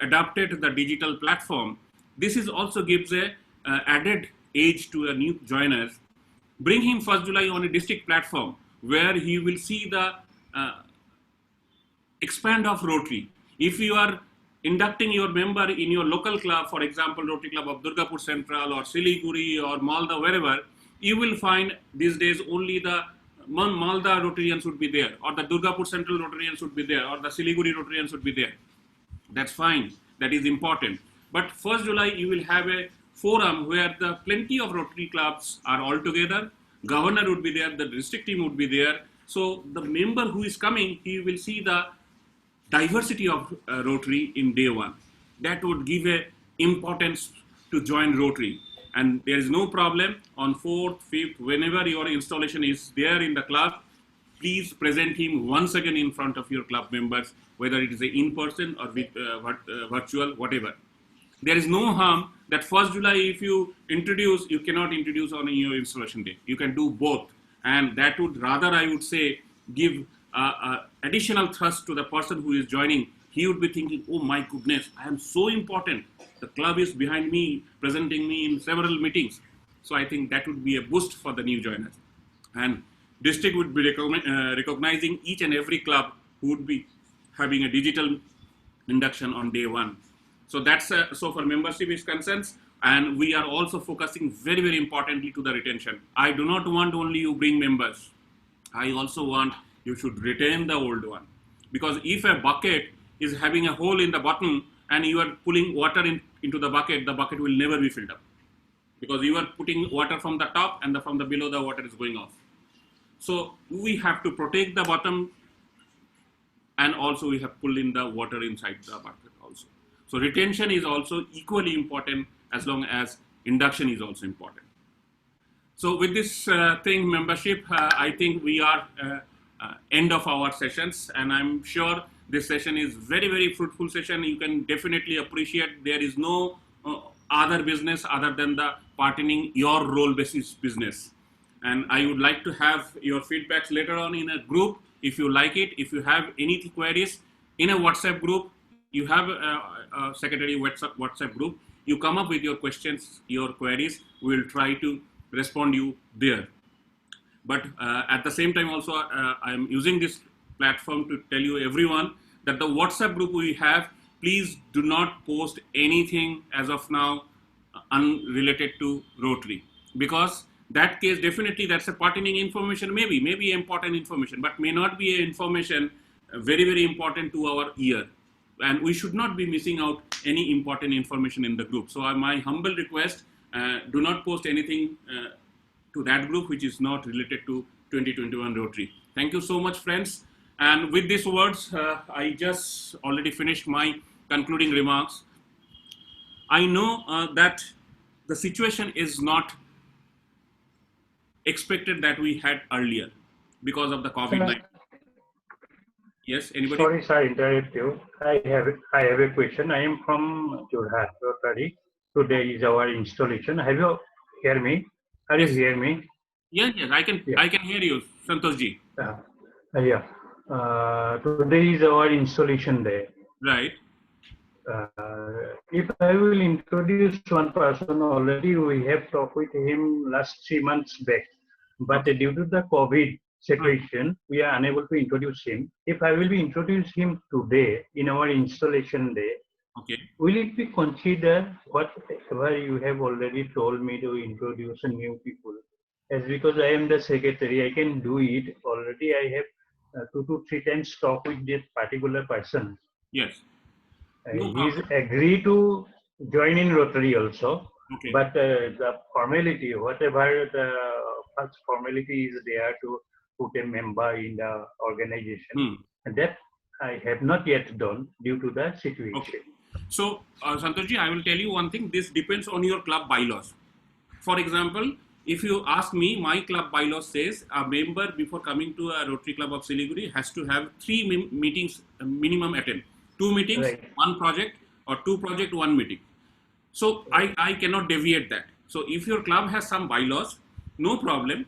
adapted the digital platform. This is also gives a added age to a new joiners. Bring him 1st July on a district platform where he will see the expand of Rotary. If you are inducting your member in your local club, for example, Rotary Club of Durgapur Central or Siliguri or Malda, wherever, you will find these days only the Malda Rotarians would be there, or the Durgapur Central Rotarians would be there, or the Siliguri Rotarians would be there. That's fine. That is important. But 1st July, you will have a forum where the plenty of Rotary clubs are all together. Governor would be there, the district team would be there. So the member who is coming, he will see the diversity of Rotary in day one. That would give a importance to join Rotary. And there is no problem on 4th, 5th, whenever your installation is there in the club, please present him once again in front of your club members, whether it is in person or with, virtual, whatever. There is no harm that 1st July, if you introduce, you cannot introduce on your installation day. You can do both. And that would rather, I would say, give additional thrust to the person who is joining. He would be thinking, oh my goodness, I am so important. The club is behind me, presenting me in several meetings. So I think that would be a boost for the new joiners. And district would be recognizing each and every club who would be having a digital induction on day one. So that's so for membership is concerned, and we are also focusing very, very importantly to the retention. I do not want only you bring members. I also want you should retain the old one, because if a bucket is having a hole in the bottom and you are pulling water into the bucket will never be filled up, because you are putting water from the top and from the below the water is going off. So we have to protect the bottom and also we have pulled in the water inside the bucket also. So retention is also equally important, as long as induction is also important. So with this membership, I think we are end of our sessions, and I'm sure this session is very, very fruitful session. You can definitely appreciate there is no other business other than the partnering your role basis business. And I would like to have your feedbacks later on in a group if you like it. If you have any queries in a WhatsApp group, you have a secretary WhatsApp group, you come up with your questions, your queries, we will try to respond you there. But at the same time also, I am using this platform to tell you everyone that the WhatsApp group we have, please do not post anything as of now unrelated to Rotary, because that case definitely that's a pertinent information, maybe important information, but may not be information very, very important to our ear. And we should not be missing out any important information in the group. So my humble request, do not post anything to that group which is not related to 2021 Rotary. Thank you so much, friends. And with these words, I just already finished my concluding remarks. I know that the situation is not expected that we had earlier because of the COVID-19. Yes, anybody? Sorry, sir, interrupt you. I have a question. I am from Jorhat, Rotary. Today is our installation. Have you hear me? Can you hear me? Yes, I can hear you, Santosh ji. Yeah. Today is our installation day. Right. If I will introduce one person, already we have talked with him last 3 months back, but due to the COVID situation, we are unable to introduce him. If I will be introduce him today in our installation day, okay, will it be considered whatever you have already told me to introduce new people? As because I am the secretary, I can do it. Already I have 2 to 3 times talk with that particular person. Yes. He's agreed to join in Rotary also, okay, but the formality, whatever the first formality is there to put a member in the organization, and that I have not yet done due to the situation. Okay. So, Santoshji, I will tell you one thing. This depends on your club bylaws. For example, if you ask me, my club bylaws says a member before coming to a Rotary Club of Siliguri has to have 3 meetings minimum attend. 2 meetings, right, 1 project, or 2 project, 1 meeting. So I cannot deviate that. So if your club has some bylaws, no problem.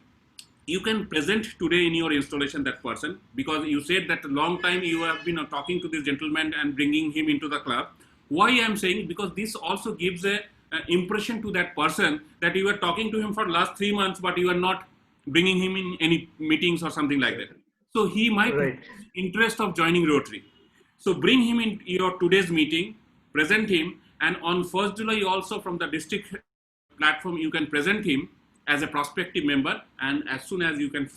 You can present today in your installation that person, because you said that a long time you have been talking to this gentleman and bringing him into the club. Why I am saying, because this also gives a impression to that person that you are talking to him for last 3 months, but you are not bringing him in any meetings or something like that. So he might have interest of joining Rotary. So bring him in your today's meeting, present him, and on 1st July also from the district platform, you can present him as a prospective member, and as soon as you can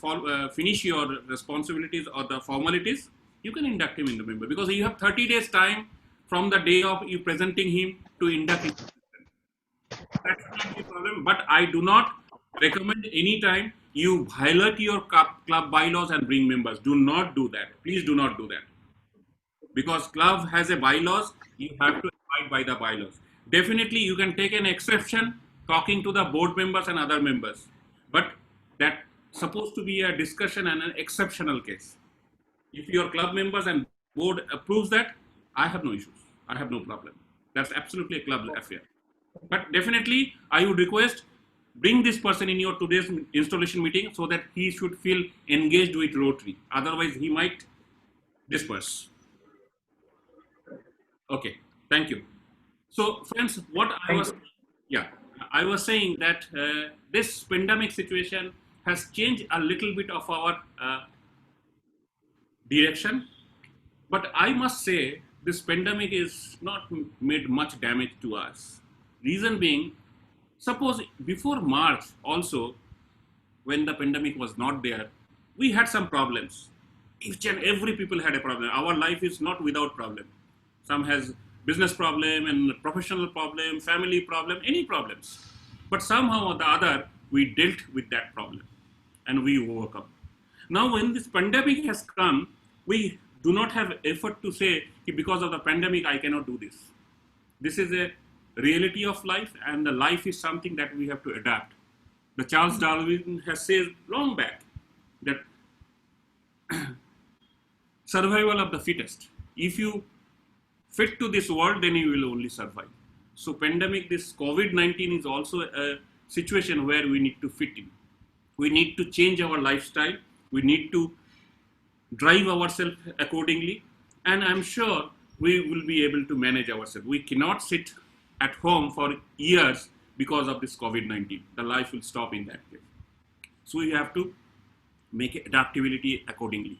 finish your responsibilities or the formalities, you can induct him in the member, because you have 30 days time from the day of you presenting him to induct him. That's not the problem, but I do not recommend any time you violate your club bylaws and bring members. Do not do that. Please do not do that. Because club has a bylaws, you have to abide by the bylaws. Definitely you can take an exception talking to the board members and other members, but that's supposed to be a discussion and an exceptional case. If your club members and board approves that, I have no issues. I have no problem. That's absolutely a club affair. But definitely I would request, bring this person in your today's installation meeting so that he should feel engaged with Rotary. Otherwise he might disperse. Okay, thank you. So friends, what I was saying that this pandemic situation has changed a little bit of our direction, but I must say this pandemic is not made much damage to us. Reason being, suppose before March also, when the pandemic was not there, we had some problems. Each and every people had a problem. Our life is not without problem. Some has business problem and professional problem, family problem, any problems. But somehow or the other, we dealt with that problem and we overcome. Now when this pandemic has come, do not have effort to say because of the pandemic I cannot do this. This is a reality of life, and the life is something that we have to adapt. The Charles Darwin has said long back that survival of the fittest. If you fit to this world, then you will only survive. So pandemic, this COVID-19 is also a situation where we need to fit in. We need to change our lifestyle. We need to drive ourselves accordingly. And I'm sure we will be able to manage ourselves. We cannot sit at home for years because of this COVID-19. The life will stop in that case. So we have to make adaptability accordingly.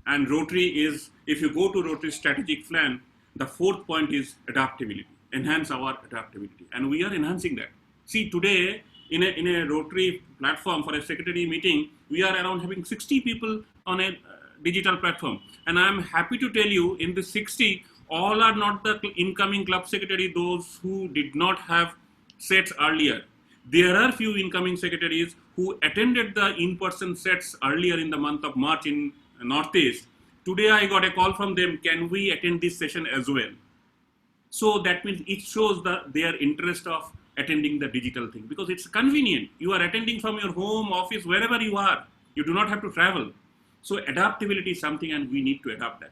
And Rotary is, if you go to Rotary strategic plan, the fourth point is adaptability, enhance our adaptability. And we are enhancing that. See, today in a Rotary platform for a secretary meeting, we are around having 60 people on a digital platform. And I'm happy to tell you, in the 60, all are not the incoming club secretary, those who did not have sets earlier. There are few incoming secretaries who attended the in-person sets earlier in the month of March in Northeast. Today I got a call from them, can we attend this session as well? So that means it shows their interest of attending the digital thing, because it's convenient. You are attending from your home, office, wherever you are. You do not have to travel. So adaptability is something, and we need to adapt that.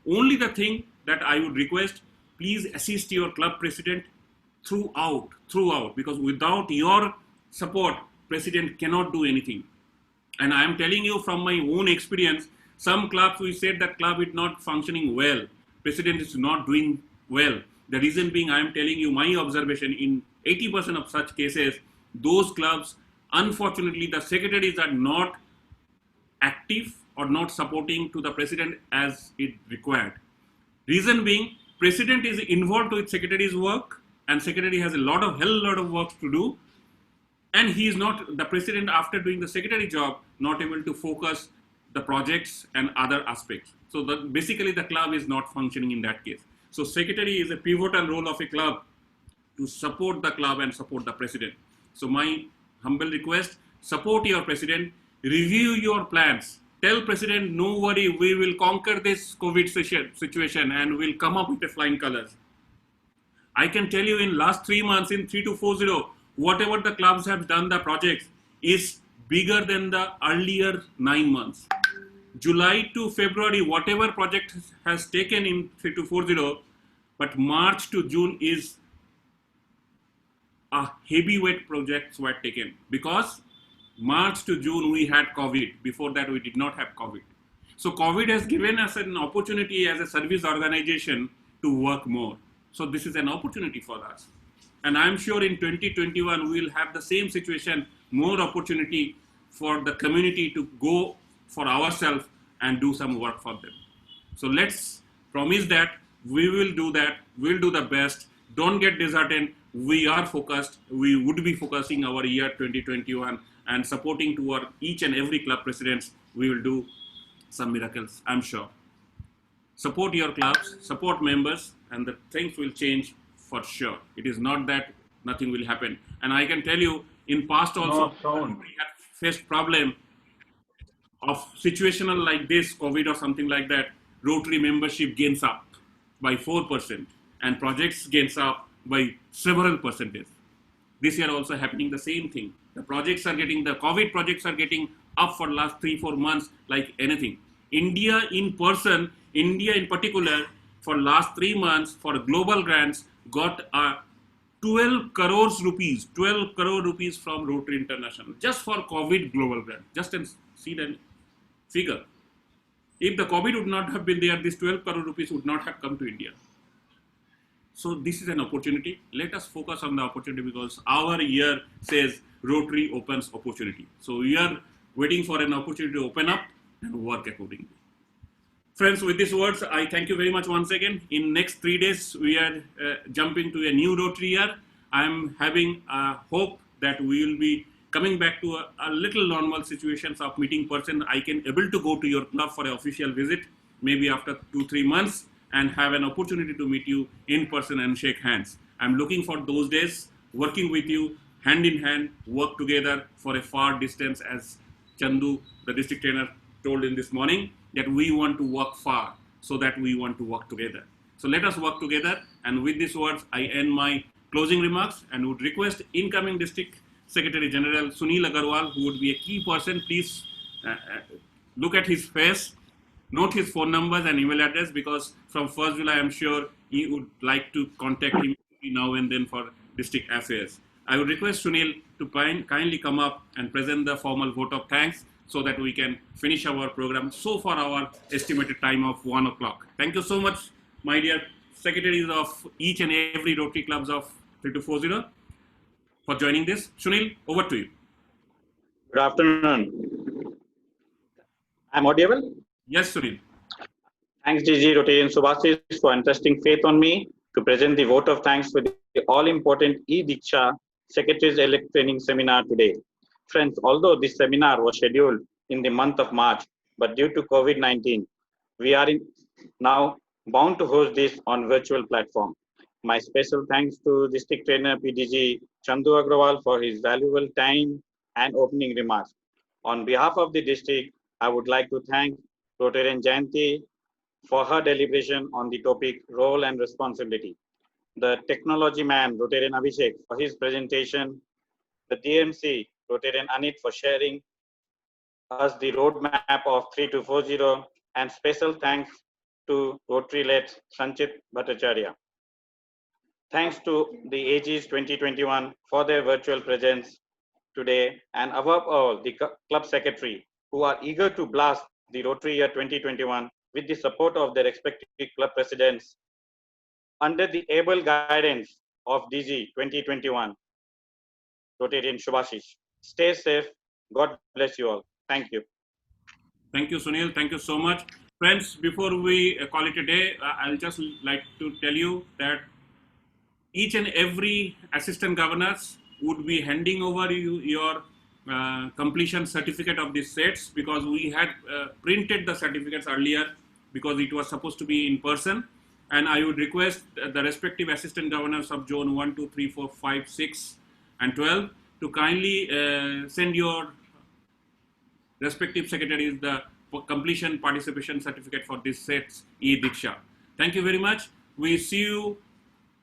Only the thing that I would request, please assist your club president throughout, because without your support, president cannot do anything. And I am telling you from my own experience, some clubs, we said that club is not functioning well, president is not doing well. The reason being, I am telling you my observation, in 80% of such cases, those clubs, unfortunately, the secretaries are not active or not supporting to the president as it required. Reason being, president is involved with secretary's work, and secretary has hell lot of work to do, and he is not, the president, after doing the secretary job, not able to focus the projects and other aspects. So basically the club is not functioning in that case. So secretary is a pivotal role of a club to support the club and support the president. So my humble request, support your president, review your plans. Tell president, no worry, we will conquer this COVID situation and we'll come up with the flying colors. I can tell you, in last 3 months, in 3240, whatever the clubs have done, the projects is bigger than the earlier 9 months. July to February, whatever project has taken in 3240, but March to June is a heavyweight projects were taken, because March to June we had COVID. Before that we did not have COVID. So COVID has given us an opportunity as a service organization to work more. So this is an opportunity for us. And I'm sure in 2021 we will have the same situation, more opportunity for the community to go for ourselves and do some work for them. So let's promise that we will do that, we'll do the best. Don't get disheartened. We are focused. We would be focusing our year 2021 and supporting toward each and every club presidents. We will do some miracles, I'm sure. Support your clubs, support members, and the things will change for sure. It is not that nothing will happen. And I can tell you, in past also, we had faced problem of situational like this, COVID or something like that. Rotary membership gains up by 4% and projects gains up by several percentage. This year also happening the same thing. The projects are getting, the COVID projects are getting up for last 3-4 months like anything. India in person, India in particular, for last 3 months for global grants got 12 crores rupees from Rotary International just for COVID global grant. Just see the figure. If the COVID would not have been there, this 12 crore rupees would not have come to India. So this is an opportunity. Let us focus on the opportunity, because our year says Rotary opens opportunity. So we are waiting for an opportunity to open up and work accordingly. Friends, with these words, I thank you very much once again. In next 3 days, we are jumping to a new Rotary year. I am having a hope that we will be coming back to a little normal situations of meeting person. I can able to go to your club for an official visit, maybe after 2-3 months, and have an opportunity to meet you in person and shake hands. I'm looking for those days, working with you, hand in hand, work together for a far distance, as Chandu, the district trainer, told in this morning, that we want to work far. so that we want to work together. So let us work together. And with these words, I end my closing remarks and would request incoming District Secretary General Sunil Agarwal, who would be a key person. Please look at his face, note his phone numbers and email address, because from 1st July, I'm sure he would like to contact him now and then for district affairs. I would request Sunil to kindly come up and present the formal vote of thanks so that we can finish our program so far our estimated time of 1 o'clock. Thank you so much, my dear secretaries of each and every Rotary clubs of 3240 for joining this. Sunil, over to you. Good afternoon. I'm audible? Yes, Sunil. Thanks, DG Rotarian Subhasis, for entrusting faith on me to present the vote of thanks for the all-important E-Diksha Secretaries Elect Training Seminar today. Friends, although this seminar was scheduled in the month of March, but due to COVID-19, we are now bound to host this on virtual platform. My special thanks to District Trainer PDG Chandu Agrawal for his valuable time and opening remarks. On behalf of the district, I would like to thank Rotarian Jayanti for her deliberation on the topic role and responsibility. The technology man, Rotarian Abhishek, for his presentation, the DMC, Rotarian Anit, for sharing us the roadmap of 3240, and special thanks to Rotary-led Sanchit Bhattacharya. Thanks to the AGs 2021 for their virtual presence today, and above all, the club secretary, who are eager to blast the Rotary year 2021 with the support of their respective club presidents under the able guidance of DG 2021, Rotarian Subhasis. Stay safe. God bless you all. Thank you. Thank you, Sunil. Thank you so much. Friends, before we call it a day, I'll just like to tell you that each and every assistant governors would be handing over you your completion certificate of these sets, because we had printed the certificates earlier because it was supposed to be in person. And I would request the respective assistant governors of zone 1, 2, 3, 4, 5, 6, and 12 to kindly send your respective secretaries the completion participation certificate for this set's E-Diksha. Thank you very much. We see you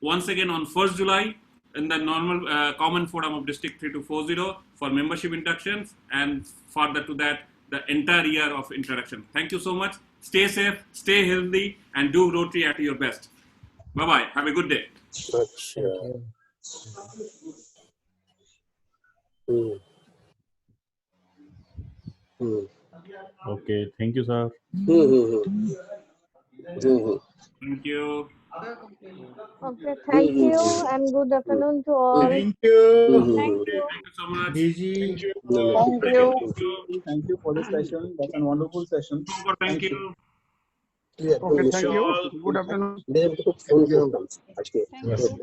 once again on 1st July in the normal common forum of District 3240 for membership inductions, and further to that, the entire year of introduction. Thank you so much. Stay safe, stay healthy, and do Rotary at your best. Bye-bye. Have a good day. Okay, thank you, sir. Thank you. Okay, thank you and good afternoon to all. Thank you. Thank you. Thank you so much. DG. Thank you. Thank you for the session. That's a wonderful session. Thank you. Okay, thank you. Good afternoon.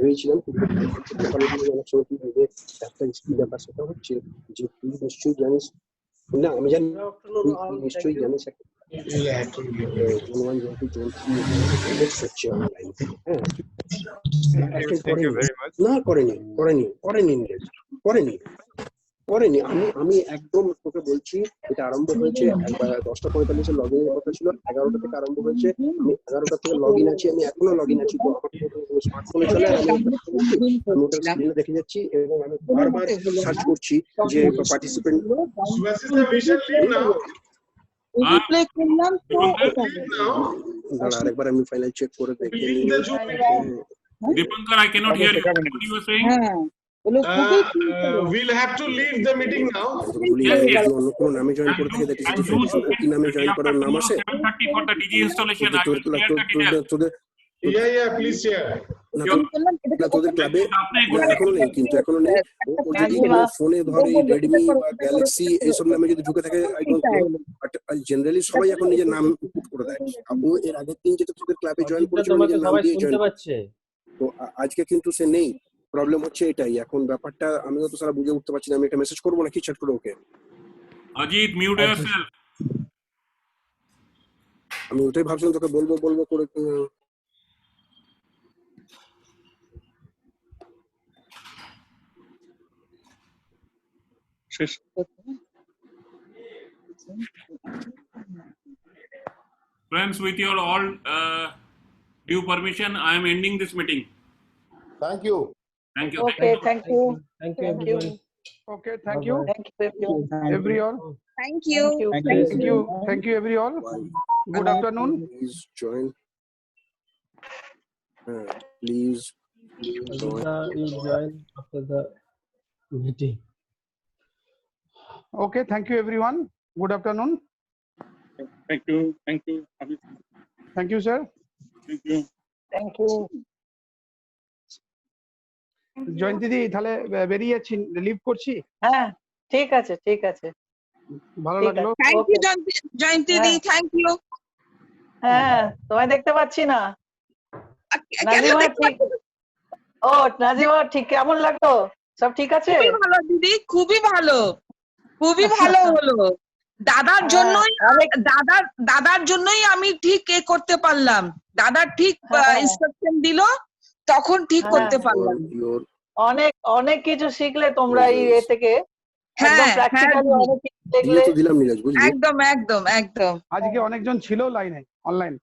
ভেবেছিলাম ব্যাপারটা হচ্ছে যে তুই নিশ্চয়ই জানিস না, আমি জানি তুই নিশ্চয়ই জানিস না করেনি আমি একদম তোকে বলছি, এটা আরম্ভ হয়েছে 10:45 লগ ইনের কথা ছিল, 11টা থেকে আরম্ভ হয়েছে, আমি 11টা থেকে লগ ইন আছি, আমি এখনো লগ ইন আছি। তো আমার স্মার্টফোনে চলে আমি ওটা স্ক্রিনে দেখে যাচ্ছি এবং আমি বারবার সার্চ করছি যে পার্টিসিপেন্ট আরেকবার আমি ফাইনাল চেক করে দেখি। Dipankar, I cannot hear you. What you were saying? We'll have to leave the meeting now. Yes. অন্য কোনো নামে জয়েন করে থেকে দেখি কি নামে জয়েন করার নাম আছে 7:30 for the DG installation. I will share the details. Yeah, please share. না তোদের ক্লাবে এখনো নেই। ও যদি ফোনে ধরে রেডমি বা গ্যালাক্সি এইসব নামে যদি ঢুকে থাকে, I don't know, but generally সবাই এখন নিজের নাম পুট করে দেয়। ও এর আগের দিন যেটা তোদের ক্লাবে জয়েন করেছিল নিজের নাম দিয়ে জয়েন করছে, তো আজকে কিন্তু সে নেই। প্রবলেম হচ্ছে এটাই। এখন ব্যাপারটা আমিও তো সারা বুঝে উঠতে পারছি না। আমি একটা মেসেজ করবো নাকি চ্যাট করে ওকে? Ajit, mute yourself. আমি ওটাই ভাবছিলাম তোকে বলবো করে। শেষ। Friends, with your all due permission, I am ending this meeting. Thank you. Thank you. Okay, thank you. Thank you, Thank you. everyone. Okay, thank you. Thank you, everyone. Everyone. Thank you. Thank you. Thank you, everyone. Good afternoon. Please join. Please join. You join after the meeting. Okay, thank you, everyone. Good afternoon. Thank you. Thank you. Thank you, sir. Thank you. Thank you. জয়ন্তী দি তাহলে বেরিয়ে যাচ্ছি, leave করছি। হ্যাঁ, ঠিক আছে, ঠিক আছে। ভালো লাগলো। Thank you Jayanti di, thank you. হ্যাঁ, তোমায় দেখতে পাচ্ছি না। নাজিমা ঠিক, ও নাজিমা ঠিক, কেমন লাগলো? সব ঠিক আছে? খুবই ভালো দিদি, খুবই ভালো, খুবই ভালো হলো। দাদার জন্যই আমি ঠিক এ করতে পারলাম। দাদা ঠিক ইনস্ট্রাকশন দিল, তখন ঠিক করতে পারলাম। অনেক অনেক কিছু শিখলে তোমরা এই এ থেকে, একদম প্র্যাকটিক্যালি অনেক কিছু দেখলে। দিলাম নীরজ, বুঝলি? একদম একদম একদম। আজকে অনেকজন ছিল লাইনে, অনলাইন।